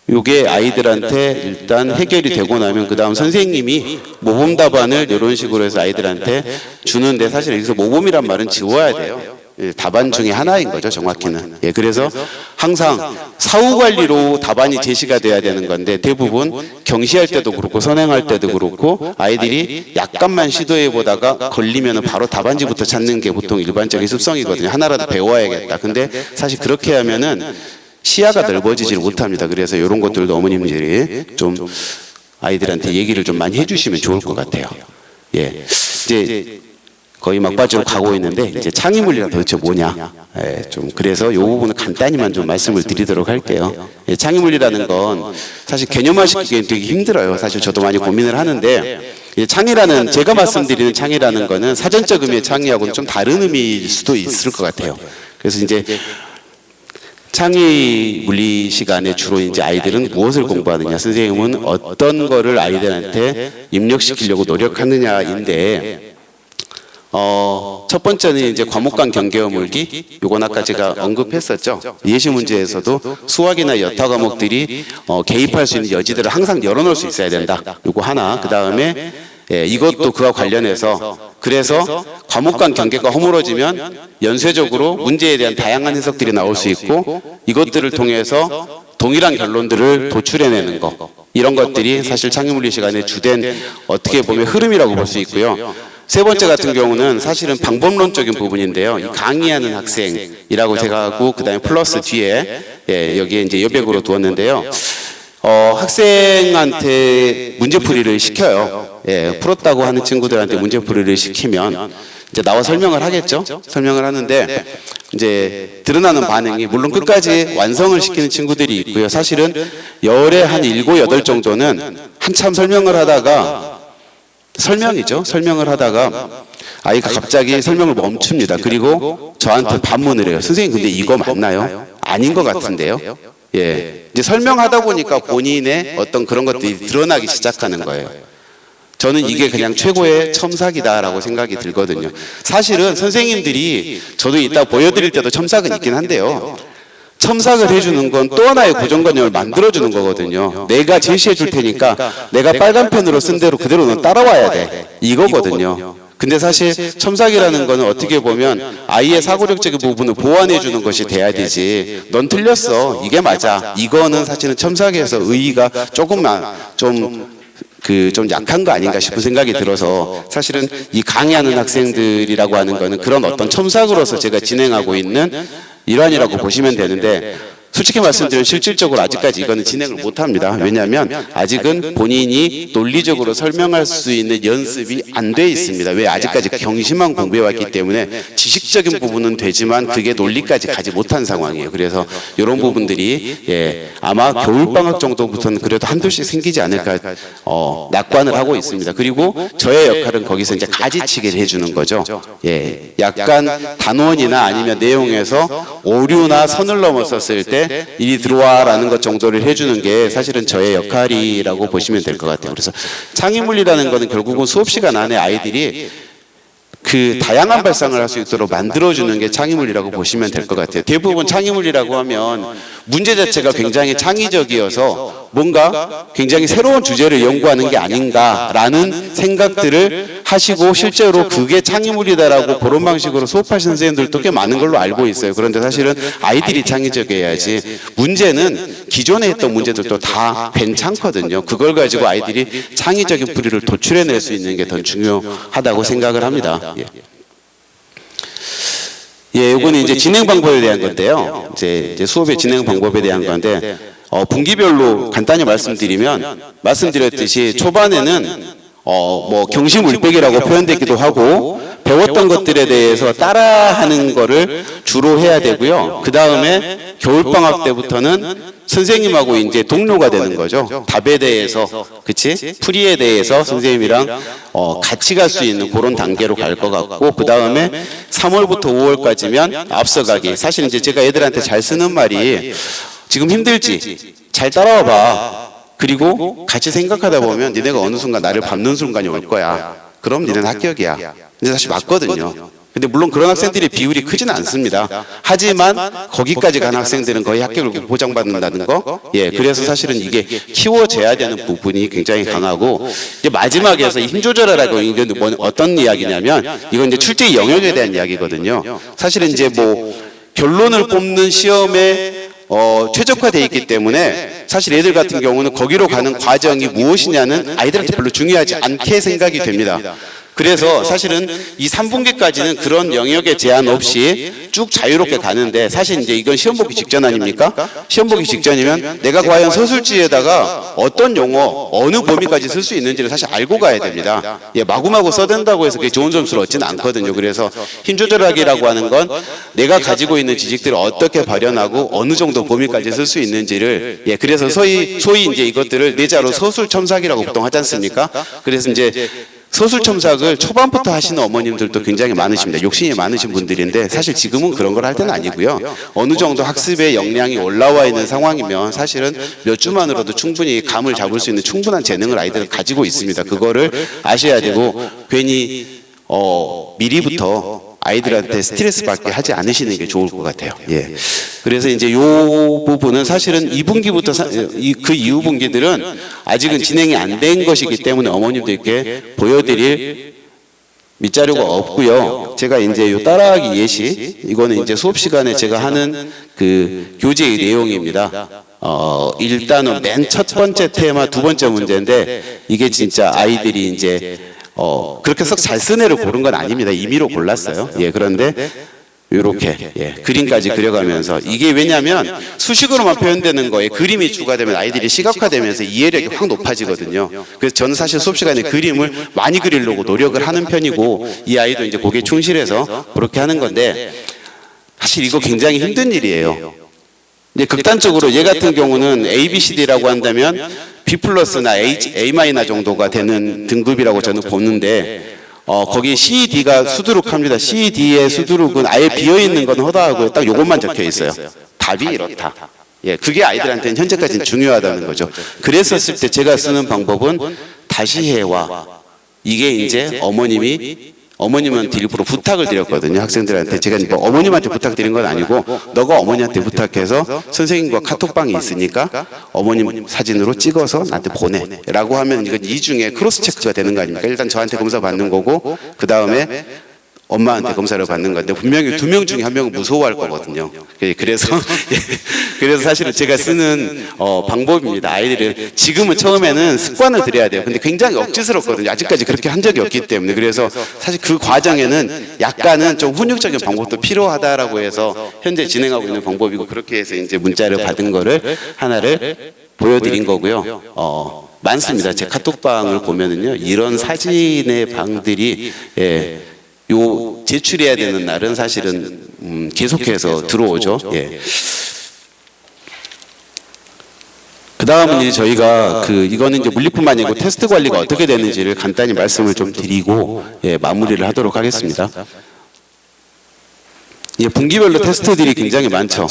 요게 아이들한테 일단 해결이 되고 나면 그 다음 선생님이 모범 답안을 이런 식으로 해서 아이들한테 주는데, 사실 여기서 모범이란 말은 지워야 돼요. 답안 중에 하나인 거죠, 정확히는. 그래서 항상 사후 관리로 답안이 제시가 돼야 되는 건데, 대부분 경시할 때도 그렇고 선행할 때도 그렇고 아이들이 약간만 시도해 보다가 걸리면 바로 답안지부터 찾는 게 보통 일반적인 습성이거든요. 하나라도 배워야겠다. 근데 사실 그렇게 하면은 시야가 넓어지질 못합니다. 그래서 이런 것들도 어머님들이 좀 아이들한테 얘기를 좀 많이 해주시면 좋을 것 같아요. 이제 거의 막바지로 가고 있는데, 이제 창의물리란 도대체 뭐냐? 좀 그래서 이 부분을 간단히만 좀 말씀을 드리도록 할게요. 창의물리라는 건 사실 개념화시키기엔 되게 힘들어요. 사실 저도 많이 고민을 하는데, 이제 창의라는 제가 말씀드리는 창의라는 거는 사전적 의미의 창의하고는 좀 다른 의미일 수도 있을 것 같아요. 그래서 이제 창의 물리 시간에 주로 이제 아이들은 무엇을 공부하느냐, 선생님은 어떤 거를 아이들한테 입력시키려고 노력하느냐인데, 첫 번째는 이제 과목 간 경계와 물기, 요건 아까 제가 언급했었죠. 예시 문제에서도 수학이나 여타 과목들이 개입할 수 있는 여지들을 항상 열어놓을 수 있어야 된다. 요거 하나. 그 다음에 이것도 그와 관련해서 그래서 과목 간 경계가 허물어지면 연쇄적으로 문제에 대한 다양한 해석들이 나올 수 있고 이것들을 통해서 동일한 결론들을 도출해내는 거, 이런 것들이 사실 창의물리 시간의 주된 어떻게 보면 흐름이라고 볼 수 있고요. 세 번째 같은 경우는 사실은 방법론적인 부분인데요. 이 강의하는 학생이라고 제가 하고 그다음에 플러스 뒤에 여기에 이제 여백으로 두었는데요. 학생한테 문제풀이를 시켜요. 풀었다고 하는 친구들한테 문제풀이를 시키면 이제 나와 설명을 하겠죠. 설명을 하는데 이제 드러나는 반응이 물론 끝까지 완성을 시키는 친구들이 있고요. 사실은 열에 한 7, 8 정도는 한참 설명을 하다가 설명을 하다가 아이가 갑자기 설명을 멈춥니다. 그리고 저한테 반문을 해요. 선생님, 근데 이거 맞나요? 아닌 것 같은데요. 이제 설명하다 보니까 본인의 어떤 그런 것들이 드러나기 시작하는 거예요. 저는 이게 그냥 최고의 첨삭이다라고 생각이 들거든요. 사실은 선생님들이 저도 이따 보여드릴 때도 첨삭은 있긴 한데요. 첨삭을 해주는 건 또 하나의 고정관념을 만들어주는 거거든요. 내가 제시해 줄 테니까 내가 빨간 펜으로 쓴 대로 그대로 넌 따라와야 돼. 이거거든요. 근데 사실 첨삭이라는 거는 어떻게 보면 아이의 사고력적인 부분을 보완해 주는 것이 돼야 되지. 넌 틀렸어. 이게 맞아. 이거는 사실은 첨삭에서 의의가 조금만 좀 약한 거 아닌가 싶은 생각이 들어서 사실은 이 강의하는 학생들이라고 하는 거는 그런 어떤 첨삭으로서 제가 진행하고 있는 일환이라고 보시면 되는데, 솔직히 말씀드리면 실질적으로 아직까지 이거는 진행을 못합니다. 왜냐하면 아직은 본인이 논리적으로 설명할 수 있는 연습이 안 돼 있습니다. 왜? 아직까지 경시만 공부해왔기 때문에 지식적인 부분은 되지만 그게 논리까지 가지 못한 상황이에요. 그래서 이런 부분들이 아마 겨울방학 정도부터는 그래도 한둘씩 생기지 않을까 낙관을 하고 있습니다. 그리고 저의 역할은 거기서 이제 가지치기를 해주는 거죠. 약간 단원이나 아니면 내용에서 오류나 선을 넘었었을 때 이리 들어와라는 것 정도를 해주는 게 사실은 저의 역할이라고 보시면 될 것 같아요. 그래서 창의물리라는 거는 결국은 수업 시간 안에 아이들이 그 다양한 발상을 할 수 있도록 만들어주는 게 창의물이라고 보시면 될 것 같아요. 대부분 창의물이라고 하면 문제 자체가 굉장히 창의적이어서 뭔가 굉장히 새로운 주제를 연구하는 게 아닌가라는 생각들을 하시고 실제로 그게 창의물이다라고 그런 방식으로 수업하시는 선생님들도 꽤 많은 걸로 알고 있어요. 그런데 사실은 아이들이 창의적이어야지 문제는 기존에 했던 문제들도 다 괜찮거든요. 그걸 가지고 아이들이 창의적인 풀이를 도출해낼 수 있는 게 더 중요하다고 생각을 합니다. 요거는 이제 진행 방법에 대한 건데요. 이제 수업의 진행 방법에 대한 건데, 분기별로 간단히 말씀드렸듯이 초반에는 뭐 경시물백이라고 표현되기도 하고 배웠던 것들에 대해서 따라하는 거를 주로 해야 되고요. 그 다음에 겨울방학 때부터는 선생님하고 이제 동료가 되는 거죠. 답에 대해서, 풀이에 대해서 선생님이랑 같이 갈 수 있는 그런 단계로 갈 것 같고, 그 다음에 3월부터 5월까지면 앞서가기. 사실 이제 제가 애들한테 잘 쓰는 말이 지금 힘들지? 잘 따라와 봐. 그리고 같이 생각하다 보면 니네가 어느 순간 나를 밟는 순간이 올 거야. 그럼 니네는 합격이야. 근데 사실 맞거든요. 근데 물론 그런 학생들의 비율이 크지는 않습니다. 하지만 거기까지 간 학생들은 거의 합격을 보장받는다는 거. 그래서 사실은 이게 키워져야 되는 부분이 굉장히 강하고, 이제 마지막에서 힘 조절하라고 이게 어떤 이야기냐면 이건 이제 출제 영역에 대한 이야기거든요. 사실은 이제 뭐 결론을 뽑는 시험에 최적화되어 있기 때문에 사실 애들 같은 경우는 거기로 가는 과정이 무엇이냐는 아이들한테 별로 중요하지 않게 생각이 됩니다. 그래서 사실은 이 3분기까지는 그런 영역의 제한 없이 쭉 자유롭게 가는데 사실 이제 이건 시험 보기 직전 아닙니까? 시험 보기 직전이면 내가 과연 서술지에다가 어떤 용어, 어느 범위까지 쓸 수 있는지를 사실 알고 가야 됩니다. 예, 마구마구 써댄다고 해서 그게 좋은 점수를 얻지는 않거든요. 그래서 힘 조절하기라고 하는 건 내가 가지고 있는 지식들을 어떻게 발현하고 어느 정도 범위까지 쓸 수 있는지를 예, 그래서 소위 이제 이것들을 내자로 서술 첨삭이라고 보통 하지 않습니까? 그래서 이제 서술 첨삭을 초반부터 하시는 어머님들도 굉장히 많으십니다. 욕심이 많으신 분들인데 사실 지금은 그런 걸 할 때는 아니고요. 어느 정도 학습의 역량이 올라와 있는 상황이면 사실은 몇 주만으로도 충분히 감을 잡을 수 있는 충분한 재능을 아이들은 가지고 있습니다. 그거를 아셔야 되고 괜히 미리부터 아이들한테 스트레스 받게 하지 않으시는 게 좋을 것 같아요. 예. 그래서 이제 요 부분은 사실은 2분기부터 그 이후 분기들은 아직은 진행이 안 된 것이기 때문에 어머님들께 보여드릴 밑자료가 없고요. 제가 이제 요 따라하기 예시, 이거는 이제 수업 시간에 제가 하는 그 교재의 내용입니다. 일단은 맨 첫 번째 테마, 두 번째 문제인데 이게 진짜 아이들이 이제 그렇게 썩 잘 쓴 애를 고른 건 아닙니다. 임의로 골랐어요. 예, 그런데 이렇게 예, 그림까지 그려가면서 이게 왜냐하면 수식으로만 표현되는 거에 그림이 추가되면 아이들이 시각화되면서 이해력이 확 높아지거든요. 그래서 저는 사실 수업 시간에 그림을 많이 그리려고 노력을 하는 편이고 이 아이도 이제 거기에 충실해서 그렇게 하는 건데 사실 이거 굉장히 힘든 일이에요. 이제 극단적으로 얘 같은 경우는 A, B, C, D라고 한다면 B 플러스나 A 마이너 정도가 되는 등급이라고 저는 보는데 거기 C, D가 수두룩합니다. C, D의 수두룩은 아예 비어있는 건 허다하고 딱 요것만 적혀 있어요. 답이 이렇다. 예, 그게 아이들한테는 현재까지는 중요하다는 거죠. 그랬었을 때 제가 쓰는 방법은 다시 해와 이게 이제 어머님한테 일부러 부탁을 드렸거든요. 학생들한테 제가 뭐 어머님한테 부탁드린 건 아니고 너가 어머니한테 부탁해서 선생님과 카톡방이 있으니까 어머님 사진으로 찍어서 나한테 보내라고 하면 이건 이 중에 크로스 체크가 되는 거 아닙니까? 일단 저한테 검사 받는 거고 그 다음에 엄마한테 검사를 받는 건데 분명히 2명 중에 1명은 무서워할 거거든요. 그래서 사실은 제가 쓰는 방법입니다. 아이들을 지금은 처음에는 습관을 들여야 돼요. 근데 굉장히 억지스럽거든요. 아직까지 그렇게 한 적이 없기 때문에. 그래서 사실 그 과정에는 약간은 좀 훈육적인 방법도 필요하다라고 해서 현재 진행하고 있는 방법이고 그렇게 해서 이제 문자를 받은 거를 하나를 보여드린 거고요. 많습니다. 제 카톡방을 보면은요. 이런 사진의 방들이 요 제출해야 되는 날은 사실은 계속해서 들어오죠. 예. 그 다음은 이제 저희가 이거는 이제 물리뿐만 아니고 테스트 관리가 어떻게 되는지를 간단히 말씀을 좀 드리고 예, 마무리를 하도록 하겠습니다. 예, 분기별로 테스트들이 굉장히 많죠.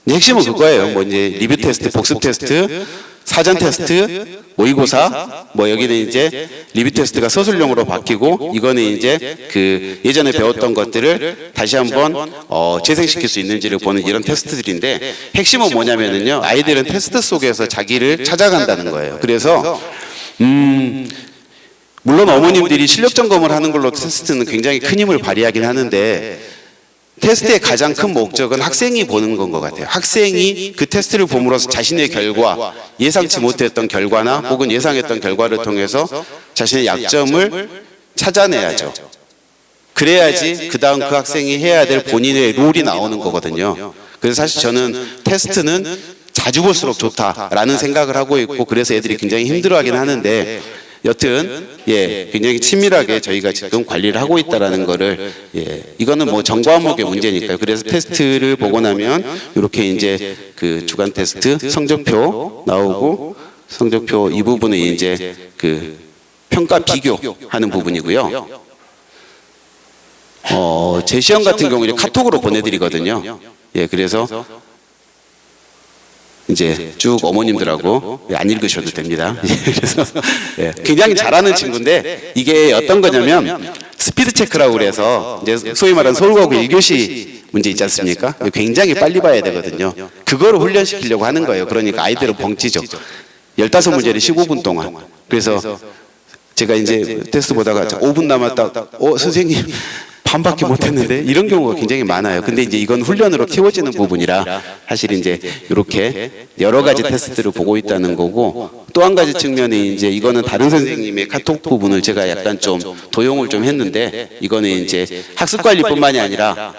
핵심은 그거예요. 뭐 이제 리뷰 테스트, 복습 테스트, 사전 테스트, 모의고사, 뭐 여기는 이제 리뷰 테스트가 서술용으로 바뀌고 이거는 이제 그 예전에 배웠던 것들을 다시 한번 재생시킬 수 있는지를 보는 이런 테스트들인데 핵심은 뭐냐면은요. 아이들은 테스트 속에서 자기를 찾아간다는 거예요. 그래서 물론 어머님들이 실력 점검을 하는 걸로 테스트는 굉장히 큰 힘을 발휘하긴 하는데 테스트의 가장 큰 목적은 학생이 보는 건 것 같아요. 학생이 그 테스트를 봄으로써 자신의 결과, 예상치 못했던 결과나 혹은 예상했던 결과를 통해서 자신의 약점을 찾아내야죠. 그래야지 그 다음 그 학생이 해야 될 본인의 롤이 나오는 거거든요. 그래서 사실 저는 테스트는 자주 볼수록 좋다라는 생각을 하고 있고 그래서 애들이 굉장히 힘들어하긴 하는데 여튼 예 굉장히 친밀하게 저희가 지금 관리를 하고 있다라는 거를 예 이거는 뭐 전 과목의 문제니까요. 그래서 테스트를 보고 나면 이렇게 이제 그 주간 테스트 성적표 나오고 성적표 이 부분은 이제 그 평가 비교하는 부분이고요. 제 시험 같은 경우는 카톡으로 보내드리거든요. 예 그래서 이제 쭉 어머님들하고 안 읽으셔도 됩니다. 그래서 굉장히 잘하는 친구인데 이게 어떤 거냐면 스피드 체크라고 그래서 이제 소위 말하는 서울과고 1교시 문제 있지 않습니까? 굉장히 빨리 봐야 되거든요. 그거를 훈련시키려고 하는 거예요. 그러니까 아이들은 벙찌죠. 15문제를 15분 동안. 그래서 제가 이제 테스트 보다가 5분 남았다. 선생님 반밖에 못했는데 이런 경우가 굉장히 많아요. 근데 이제 이건 훈련으로 키워지는 부분이라 사실 이제 이렇게 여러 가지 테스트를 보고 있다는 거고, 또 한 가지 측면이 이제 이거는 다른 선생님의 카톡 부분을 제가 약간 좀 도용을 좀 했는데, 이거는 이제 학습 관리뿐만이 아니라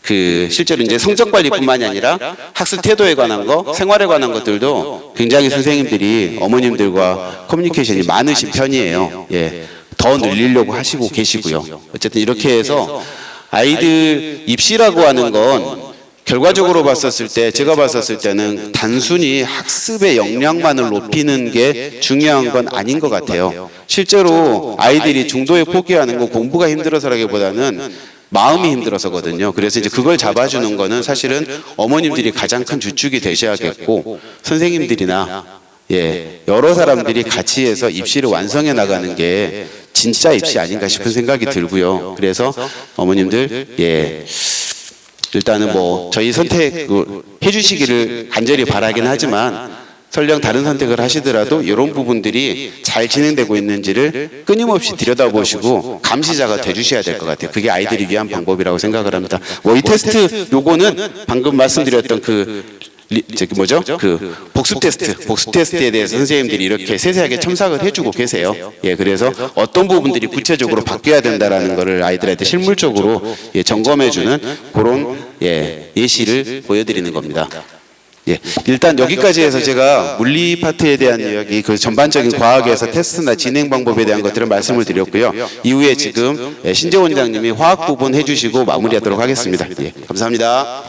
실제로 이제 성적 관리뿐만이 아니라 학습 태도에 관한 거, 생활에 관한 것들도 굉장히 선생님들이 어머님들과 커뮤니케이션이 많으신 편이에요. 예. 더 늘리려고 하시고 계시고요. 어쨌든 이렇게 해서 아이들 입시라고 하는 건 결과적으로 봤었을 때, 제가 봤었을 때는 단순히 학습의 역량만을 높이는 게 중요한 건 아닌 것 같아요. 실제로 아이들이 중도에 포기하는 거 공부가 힘들어서라기보다는 마음이 힘들어서거든요. 그래서 이제 그걸 잡아주는 거는 사실은 어머님들이 가장 큰 주축이 되셔야겠고, 선생님들이나 여러 사람들이 같이 해서 입시를 완성해 나가는 게 진짜 입시 아닌가 싶은 생각이 들고요. 그래서 어머님들 일단은 뭐 저희 선택 해주시기를 간절히 바라긴 하지만, 설령 다른 선택을 하시더라도 이런 부분들이 잘 진행되고 있는지를 끊임없이 들여다보시고 감시자가 돼주셔야 될 것 같아요. 그게 아이들이 위한 방법이라고 생각을 합니다. 뭐 이 테스트 요거는 방금 말씀드렸던 복습 테스트에 대해서 선생님들이 이렇게 세세하게 첨삭을 해주고 계세요. 그래서 어떤 부분들이 구체적으로 바뀌어야 된다라는 거를 아이들한테 실물적으로 점검해주는 그런 예시를 보여드리는 겁니다. 일단 여기까지 해서 제가 물리 파트에 대한 이야기, 전반적인 과학에서 테스트나 진행 방법에 대한 것들을 말씀을 드렸고요. 이후에 지금 신재 원장님이 화학 부분 해주시고 마무리하도록 하겠습니다. 감사합니다.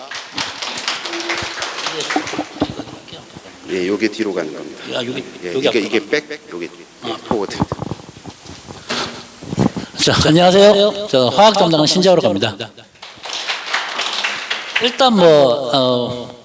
요게 뒤로 가는 겁니다. 이게 백, 요게 포워드. 자, 안녕하세요. 저 화학 담당은 신재호로 갑니다. 일단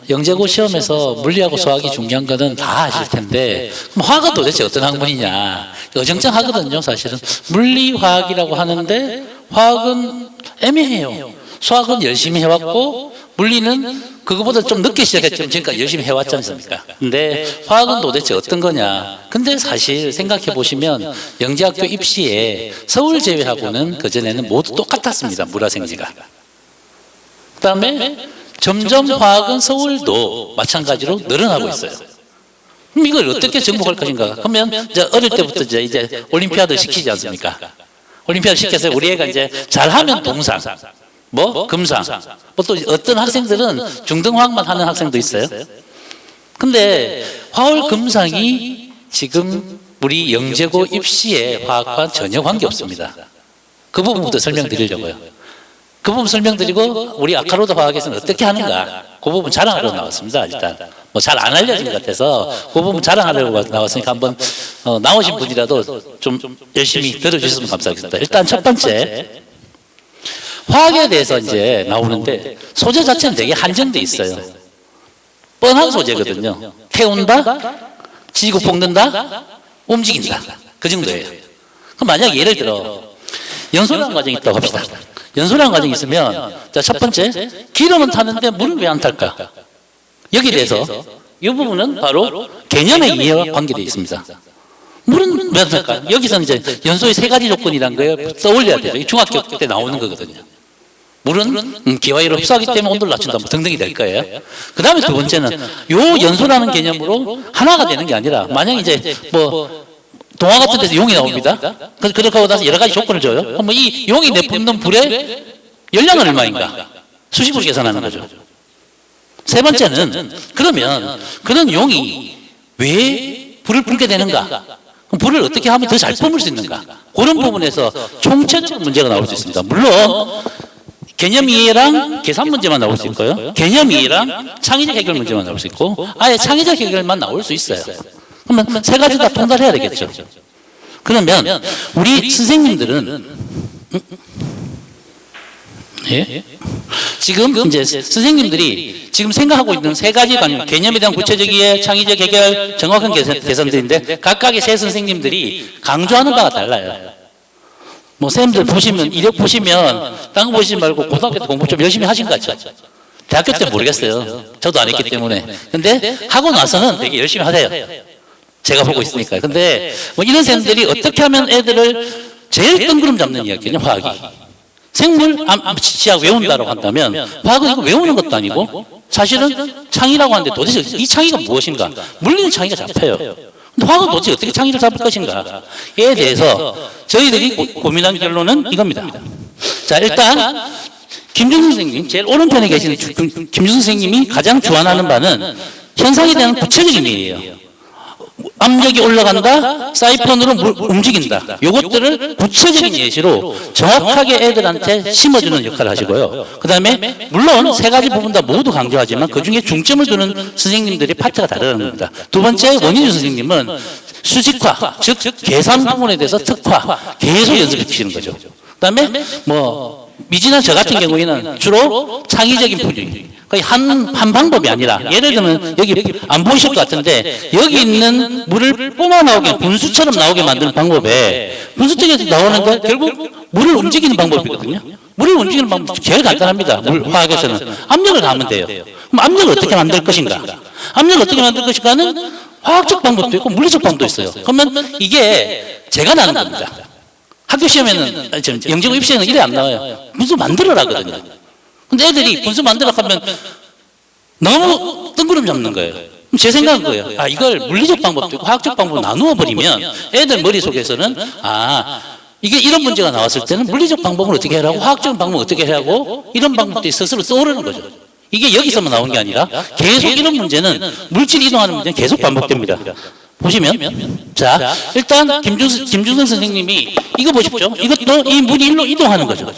영재고 시험에서 물리하고 수학이 중요한 거는 다 아실 텐데, 그럼 화학은 도대체 어떤 학문이냐, 어정쩡하거든요. 사실은 물리 화학이라고 하는데 화학은 애매해요. 수학은 열심히 해왔고 물리는 그거보다 좀 늦게 시작했지만 지금까지 열심히 해왔지 않습니까? 근데 화학은 도대체 어떤 거냐. 근데 사실 생각해 보시면 영재학교 입시에 서울 제외하고는 그전에는 모두 똑같았습니다. 물화생지가. 그 다음에 점점 화학은 서울도 마찬가지로 늘어나고 있어요. 그럼 이걸 어떻게 정복할 것인가? 그러면 이제 어릴 때부터 이제 올림피아드 시키지 않습니까? 올림피아드 시켜서 우리 애가 이제 잘하면 동상, 금상, 또 어떤 학생들은 중등화학만 하는 학생도 있어요. 근데 화월 금상이 지금 우리 영재고 입시에 화학과 전혀 관계 없습니다. 그 부분부터 설명드리려고요. 그 부분 설명드리고 우리 아카로드 화학에서는 어떻게 하는가, 그 부분 자랑하려고 나왔습니다. 일단 잘 안 알려진 것 같아서 그 부분 자랑하려고 나왔으니까 한번 나오신 분이라도 좀 열심히 들어주셨으면 감사하겠습니다. 일단 첫 번째, 화학에 대해서 이제 나오는데 소재 자체는 되게 한정돼 있어요. 뻔한 소재거든요. 태운다, 지고 볶는다, 움직인다, 그 정도예요. 그럼 만약 예를 들어 연소량 과정이 있다고 합시다. 연소량 과정이 있으면, 자, 첫 번째, 기름은 타는데 물은 왜 안 탈까? 여기에 대해서 이 부분은 바로 개념의 이해와 관계되어 있습니다. 물은 왜 안 탈까? 여기서는 이제 연소의 세 가지 조건이라는 걸 떠올려야 돼요. 중학교 때 나오는 거거든요. 물은 기와이로 흡수하기 때문에 온도를 낮춘다, 등등이 될 거예요. 그 다음에 두 번째는 요 연소라는 개념으로 하나가 되는 게 아니라, 만약 이제 동화 같은 데서 용이 나옵니다. 그렇게 하고 나서 여러 가지 조건을 줘요. 그럼 이 용이 내뿜는 불의 열량은 얼마인가? 수식으로 계산하는 거죠. 세 번째는, 그러면 그런 용이 왜 불을 뿜게 되는가? 그럼 불을 어떻게 하면 더 잘 뿜을 수 있는가? 그런 부분에서 총체적 문제가 나올 수 있습니다. 물론 개념 이해랑 계산 문제만 나올 수 있고요. 개념 이해랑 창의적 해결 문제만 나올 수 있고, 아예 창의적 해결만 나올 수 있어요. 그러면 세 가지 다 통달해야 되겠죠. 그러면 우리 선생님들은 지금 이제 선생님들이 지금 생각하고 있는 세 가지 개념에 대한 구체적 이해, 창의적 해결, 정확한 개선들인데, 각각의 세 선생님들이 강조하는 바가 달라요. 선생님들 보시면, 이력 보시면 딴 거 보시지 말고 고등학교 때 공부 좀 열심히 하신 것 같죠? 대학교 때 모르겠어요. 저도 안 했기 때문에. 근데 하고 나서는 되게 열심히 하세요. 제가 보고 있으니까. 근데 이런 선생님들이 어떻게 하면 애들을 제일 뜬구름 잡는 이야기는 화학이. 생물 지학 외운다라고 한다면 과학은 이거 외우는 것도 아니고 사실은 창이라고 하는데 도대체 이 창의가 무엇인가? 물리는 창의가 잡혀요. 근데 화학은 도대체 어떻게 창의를 잡을 것인가에 대해서 저희들이 고민한 결론은 이겁니다. 자, 일단 김준수 선생님, 제일 오른편에 계시는 김준수 선생님이 가장 주안하는 바는 현상에 대한 구체적인 이해예요. 압력이 올라간다, 사이펀으로 움직인다. 이것들을 구체적인 예시로 정확하게 애들한테 심어주는 역할을 하시고요. 그 다음에 물론 세 가지 부분 다 모두 강조하지만 그중에 중점을 두는 선생님들의 파트가 다르다는 겁니다. 두 번째 원희주 선생님은 수직화, 즉 계산 부분에 대해서 특화 계속 연습해 주시는 거죠. 그 다음에 뭐 미진한 저 같은 경우에는 주로 창의적인 풀이 거의 한 방법이 아니라 예를 들면 여기 안 보이실 것 같은데 여기 있는 물을 뿜어 나오게 분수처럼 나오게 만드는 방법에 분수적으로 나오는데 결국 물을 움직이는 방법이거든요. 물을 움직이는 방법 제일 간단합니다. 물 화학에서는 압력을 가하면 돼요. 그럼 압력을 어떻게 만들 것인가? 압력을 어떻게 만들 것인가는 화학적 방법도 있고 물리적 방법도 있어요. 그러면 이게 제가 나는 겁니다. 학교 시험에는 영재고 입시에는 이래 안 나와요. 분수 만들어라거든요. 근데 애들이 분수 만들어 하면 너무 뜬구름 잡는 거예요. 그럼 제 생각은 거예요. 아, 이걸 물리적 방법도 있고 화학적 방법으로 나누어 버리면 애들 머릿속에서는 이게 이런 문제가 나왔을 때는 물리적 방법을 어떻게 하라고 화학적 방법을 어떻게 하라고 이런 방법들이 스스로 떠오르는 거죠. 이게 여기서만 나온 게 아니라 계속 이런 문제는 물질 이동하는 문제는 계속 반복됩니다. 보시면 자 일단 김준성 선생님이 이거 보십시오. 이것도 이 물이 일로 이동하는 거죠.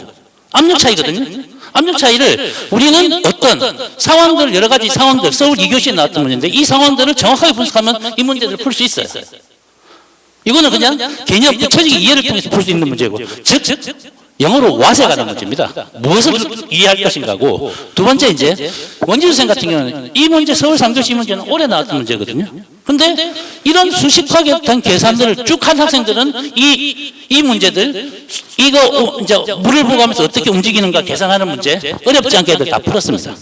압력 차이거든요. 압력 차이를 우리는 어떤 상황들 여러 가지 상황들 서울 2교시에 나왔던 문제인데 이 상황들을 정확하게 분석하면 이 문제들을 풀 수 있어요. 이거는 그냥 개념 구체적인 이해를 통해서 풀 수 있는 문제고 즉 영어로 what에 관한 문제입니다. 무엇을 이해할 것인가고 두 번째 이제 원지수 선생 같은 경우는 이 문제 서울 3교시 문제는 올해 나왔던 문제거든요. 근데 이런 수식화에 대한 계산들을 쭉 한 학생들은 이 문제들 이거 이제 물을 보고 하면서 어떻게 움직이는가 계산하는 문제 어렵지 않게 애들 다 풀었습니다.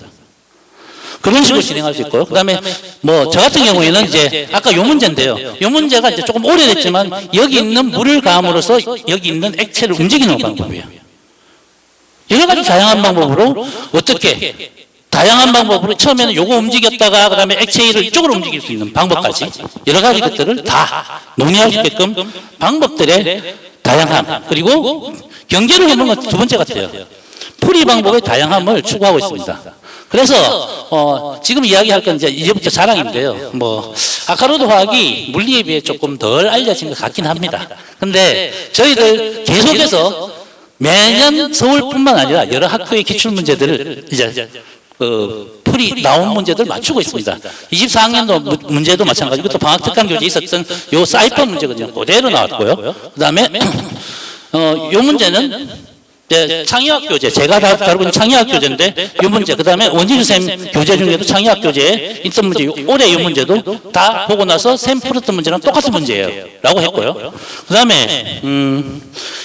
그런 식으로 진행할 수 있고요. 그 다음에 뭐 저 같은 경우에는 이제 아까 요 문제인데요. 요 문제가 이제 조금 오래됐지만 여기 있는 물을 가함으로써 여기 있는 액체를 움직이는 방법이에요. 여러 가지 다양한 방법으로 어떻게 다양한 방법으로 처음에는 요거 움직였다가 그 다음에 액체를 이쪽으로 움직일 수 있는 방법까지 여러 가지 것들을 다 논의할 수 있게끔 방법들의 다양함 그리고 경계를 해보는 건 두 번째 같아요. 풀이 방법의 다양함을 추구하고 있습니다. 그래서 지금 이야기할 건 이제부터 자랑인데요. 뭐 아카로드 화학이 물리에 비해 조금 덜 알려진 것 같긴 합니다. 근데 저희들 계속해서 매년 서울뿐만 아니라 여러 학교의 기출 문제들을 이제 풀이 나온 문제들 맞추고 있습니다. 24학년도 문제도 마찬가지. 이것도 방학 특강 교재 있었던 요 사이펀 문제거든요. 그대로 나왔고요. 그다음에 요 문제는 창의학 교재, 제가 다루고 있는 창의학 교재인데 이 문제, 그 다음에 원진수 쌤 교재 중에도 창의학 교재에 있던 문제, 올해 이 문제도 다 보고 나서 쌤 풀었던 문제랑 똑같은 문제예요 라고 했고요. 그 다음에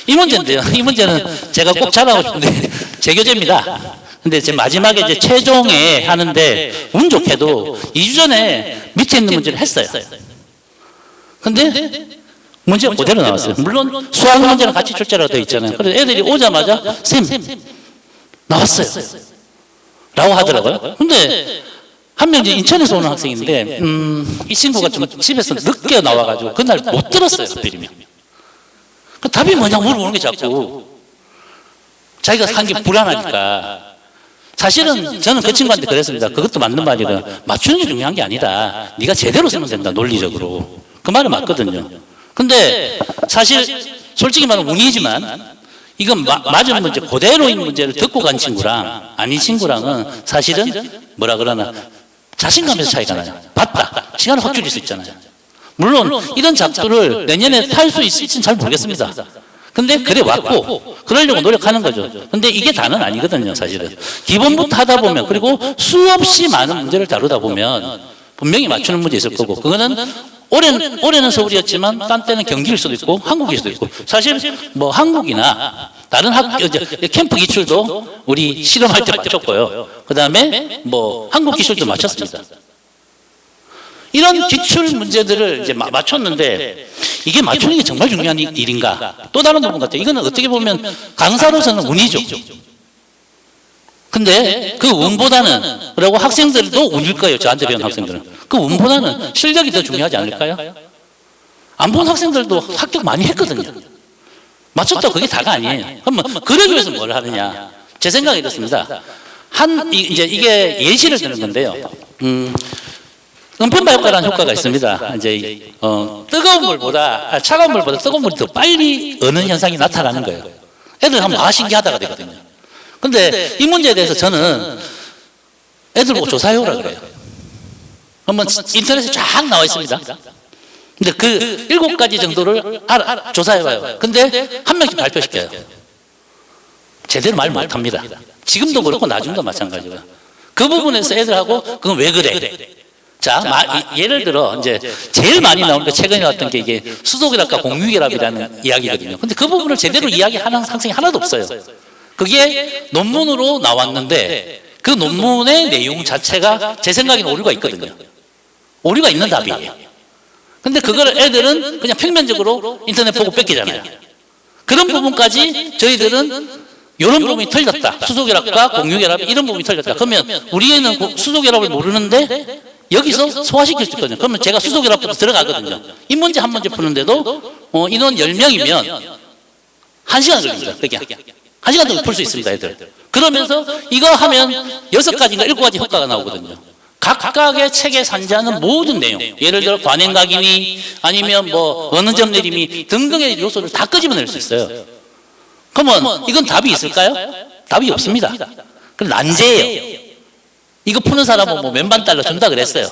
이 문제인데요. 이 문제는 제가 꼭 자랑하고 싶은데 제 교재입니다. 근데 제 마지막에 이제 최종에 하는데 운 좋게도 2주 전에 밑에 있는 문제를 했어요. 근데 문제가 그대로 나왔어요. 물론 수학 문제랑 같이 출제라고 되어 있잖아요. 그래서 애들이 오자마자 쌤 나왔어요 라고 하더라고요. 근데 한 명 이제 인천에서 오는 학생인데 이 친구가 좀 집에서 늦게 나와가지고 그날 못 들었어요. 하필이면. 그 답이 뭐냐고 물어보는 게 자꾸 자기가 한 게 불안하니까. 사실은 저는 그 친구한테 그랬습니다. 그것도 맞는 말이거든. 맞추는 게 중요한 게 아니다. 네가 제대로 쓰면 된다. 논리적으로. 그 말은 맞거든요. 근데 사실 솔직히 말하면 운이지만 이건 맞은 문제 그대로인 문제를 듣고 간 친구랑 아닌 친구랑은 사실은 뭐라 그러나 자신감에서 차이가 나요. 봤다. 시간을 확 줄일 수 있잖아요. 물론 이런 작두를 내년에 탈 수 있을지는 잘 모르겠습니다. 근데 그래 왔고 그러려고 노력하는 거죠. 근데 이게 다는 아니거든요. 사실은 기본부터 하다 보면 그리고 수없이 많은 문제를 다루다 보면 분명히 맞추는 문제 있을 거고 그거는 올해는 서울이었지만 딴 때는 경기일 수도 있고 한국일 수도 있고 사실 뭐 한국이나 다른 학교 캠프 기출도 우리 실험할 때 맞췄고요. 그 다음에 뭐 한국 기술도 맞췄습니다. 이런 기출 문제들을 이제 맞췄는데 이게 맞추는 게 정말 중요한 일인가? 또 다른 부분 같아요. 이거는 어떻게 보면 강사로서는 운이죠. 근데 그 운보다는, 그리고 학생들도 운일 거예요. 저한테 배운 학생들은. 그 운보다는 실력이 더 중요하지 않을까요? 안 본 학생들도 합격 많이 했거든요. 맞췄다고 그게 다가 아니에요. 그러면 그러기 위해서 뭘 하느냐? 제 생각이 이렇습니다. 이제 이게 예시를 드는 건데요. 은편발효과라는 효과가 있습니다. 이제 뜨거운 물보다 차가운 물보다 뜨거운 물이 더 빨리 어는 현상이 나타나는 거예요. 애들 하면 신기하다가 되거든요. 근데 이 문제에 대해서 저는 애들 보고 조사해오라 그래요. 한번 인터넷에 쫙 나와 있습니다. 근데 그 7가지 정도를 조사해봐요. 근데 한 명씩 발표시켜요. 제대로 말 못합니다. 지금도 그렇고 나중도 마찬가지고요. 그 부분에서 애들하고 그건 왜 그래? 자, 예를 들어 이제 제일 많이 나오는 게 최근에 나왔던 게 이게 수소결합과 공유결합이라는 이야기거든요. 근데 그 부분을 제대로 이야기하는 학생이 하나도 없어요. 그게 논문으로 나왔는데 그 논문의 내용 자체가 제 생각에는 오류가 있거든요. 오류가 있는 답이에요. 근데 그걸 애들은 그냥 평면적으로 인터넷 보고 뺏기잖아요. 그런 부분까지 저희들은 이런 부분이 틀렸다. 수소결합과 공유결합 이런 부분이 틀렸다. 그러면 우리 애는 수소결합을 모르는데 여기서 소화시킬 수 있거든요. 그러면 제가 수소결합부터 들어가거든요. 이 문제 한 문제 푸는데도 인원 10명이면 1시간 걸립니다. 그게 1시간 동안 풀 수 있습니다, 애들. 그러면서 이거 하면 6가지인가 7가지 효과가 나오거든요. 각각의 책에 산지하는 모든 내용, 예를 들어 관행각이니 아니면 뭐 어느 점 내림이 등등의 요소를 다 끄집어낼 수 있어요. 그러면 이건 답이 있을까요? 답이 없습니다. 그럼 난제예요. 이거 푸는 사람은 뭐 몇만 달러 준다 그랬어요.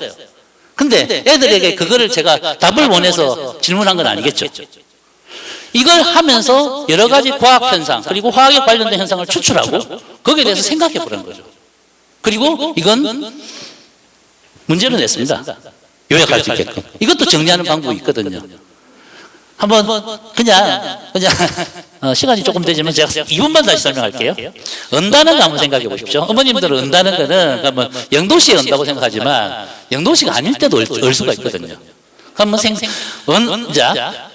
근데 애들에게 그거를 제가 답을 원해서 질문한 건 아니겠죠. 이걸 하면서 여러 가지 과학 현상 그리고 화학에 관련된 현상을 추출하고 거기에 대해서 생각해 보라는 거죠. 그리고 이건 문제를 냈습니다. 요약할 수 있게끔. 이것도 정리하는 방법이 있거든요. 한번 그냥 시간이 조금 되지만 제가 2분만 다시 설명할게요. 은다는 거 한번 생각해 보십시오. 어머님들은 은다는 거는 그러면 영도시에 은다고 생각하지만 영도시가 아닐 때도 을 수가 있거든요. 그러면 자,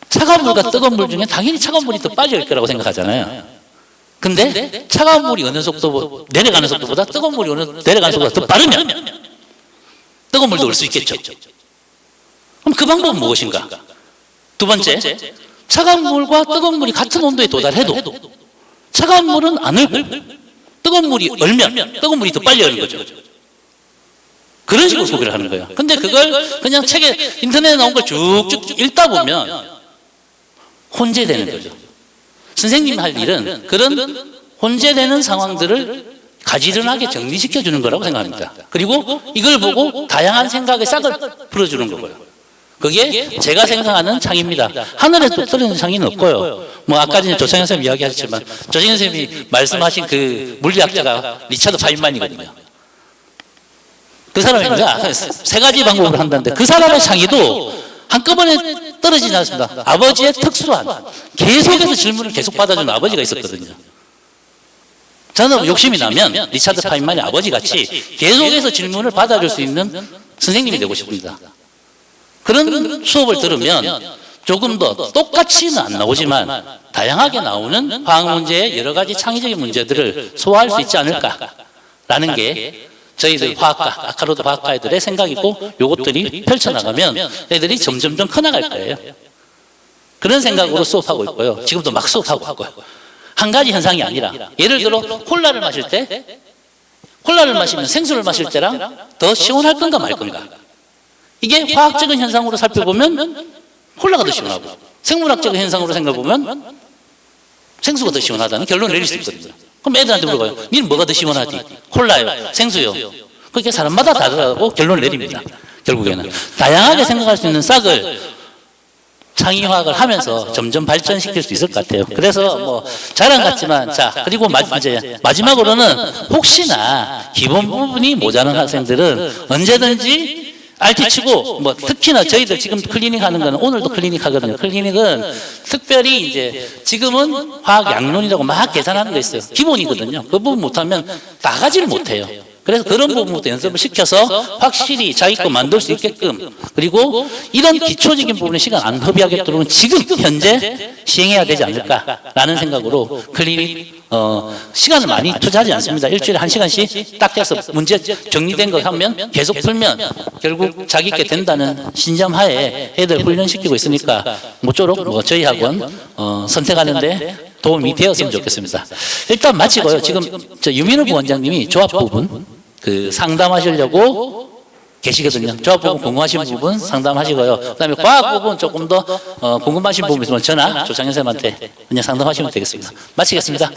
차가운 물과 뜨거운 물 중에 당연히 차가운 물이 더 빨리 을 거라고 생각하잖아요. 근데 차가운 물이 어느 속도 내려가는 속도보다 뜨거운 물이 내려가는 속도가 더 빠르면 뜨거운 물도 올 수 있겠죠. 그럼 그 방법은 무엇인가? 두 번째, 차가운 물과 뜨거운 물이 같은 온도에 도달해도 차가운 물은 안 얼고 뜨거운 물이 얼면 뜨거운 물이 더 빨리 얼는 거죠. 그런 식으로 소개를 하는 거예요. 근데 그걸 그냥 책에 인터넷에 나온 걸 쭉쭉 읽다 보면 혼재되는 거죠. 선생님이 할 일은 그런 혼재되는 상황들을 가지런하게 정리시켜 주는 거라고 생각합니다. 그리고 이걸 보고 다양한 생각의 싹을 풀어주는 거고요. 그게 제가 생각하는 창입니다. 하늘에 또 떨어지는 창의는 없고요. 뭐 아까 전에 조창현 선생님 이야기하셨지만 조창현 선생님이 말씀하신 그 물리학자가 리차드 파인만이거든요. 그 사람입니다. 3가지 방법을 한다는데 그 사람의 창의도 한꺼번에 떨어지지 않습니다. 아버지의 특수한 계속해서 질문을 계속 받아주는 아버지가 있었거든요. 저는 욕심이 나면 리차드 파인만의 아버지같이 계속해서 질문을 받아줄 수 있는 선생님이 되고 싶습니다. 그런 수업을 들으면 조금 더 똑같이는 안 나오지만 다양하게 나오는 화학 문제의 여러 가지 창의적인 문제들을 소화할 수 있지 않을까라는 게 저희들 화학과, 아카로드 화학과 애들의 생각이고 요것들이 펼쳐나가면 애들이 점점점 커나갈 거예요. 그런 생각으로 수업하고 있고요. 지금도 막 수업하고 있고요. 한 가지 현상이 아니라 예를 들어 콜라를 마실 때 콜라를 마시면 생수를 마실 때랑 더 시원할 건가 말 건가. 이게 화학적인 현상으로 살펴보면 콜라가 더 시원하고 생물학적인 현상으로 생각해보면 생수가 더 시원하다는 결론을 내릴 수 있거든요. 그럼 애들한테 물어봐요. 니는 뭐가 더 시원하지? 콜라요? 생수요? 그게 사람마다 다르다고 결론을 내립니다. 결국에는 다양하게 생각할 수 있는 싹을 창의화학을 하면서 점점 발전시킬 수 있을 것 같아요. 그래서 뭐 자랑 같지만 자 그리고 이제 마지막으로는 혹시나 기본 부분이 모자란 학생들은 언제든지 RT 치고 뭐 특히나 저희들 지금 클리닉 하는 거는 오늘도 클리닉 하거든요. 클리닉은 특별히 이제 지금은 화학 양론이라고 막 계산하는 거 있어요. 기본이거든요. 그 부분 못하면 나가지를 못해요. 그래서 그런 부분부터 연습을 시켜서 확실히 자기 거 만들 수 있게끔, 그리고 이런 기초적인 부분에 시간 안 허비하겠도록 지금 현재 시행해야 되지 않을까라는 생각으로 클리닉 시간을 많이 투자하지 않습니다. 일주일에 1시간씩 딱 해서 문제 정리된 거 하면 계속 풀면 결국 자기 게 된다는 신념하에 애들 훈련시키고 있으니까 모쪼록 저희 학원 선택하는데 도움이 되었으면 좋겠습니다. 일단 마치고요. 지금 저 유민우 부원장님이 조합 부분 상담하시려고 계시거든요. 조합 부분 궁금하신 부분 상담하시고요. 그다음에 과학 부분 조금 더 궁금하신 부분 있으면 전화 조창현 선생님한테 그냥 상담하시면 되겠습니다. 마치겠습니다.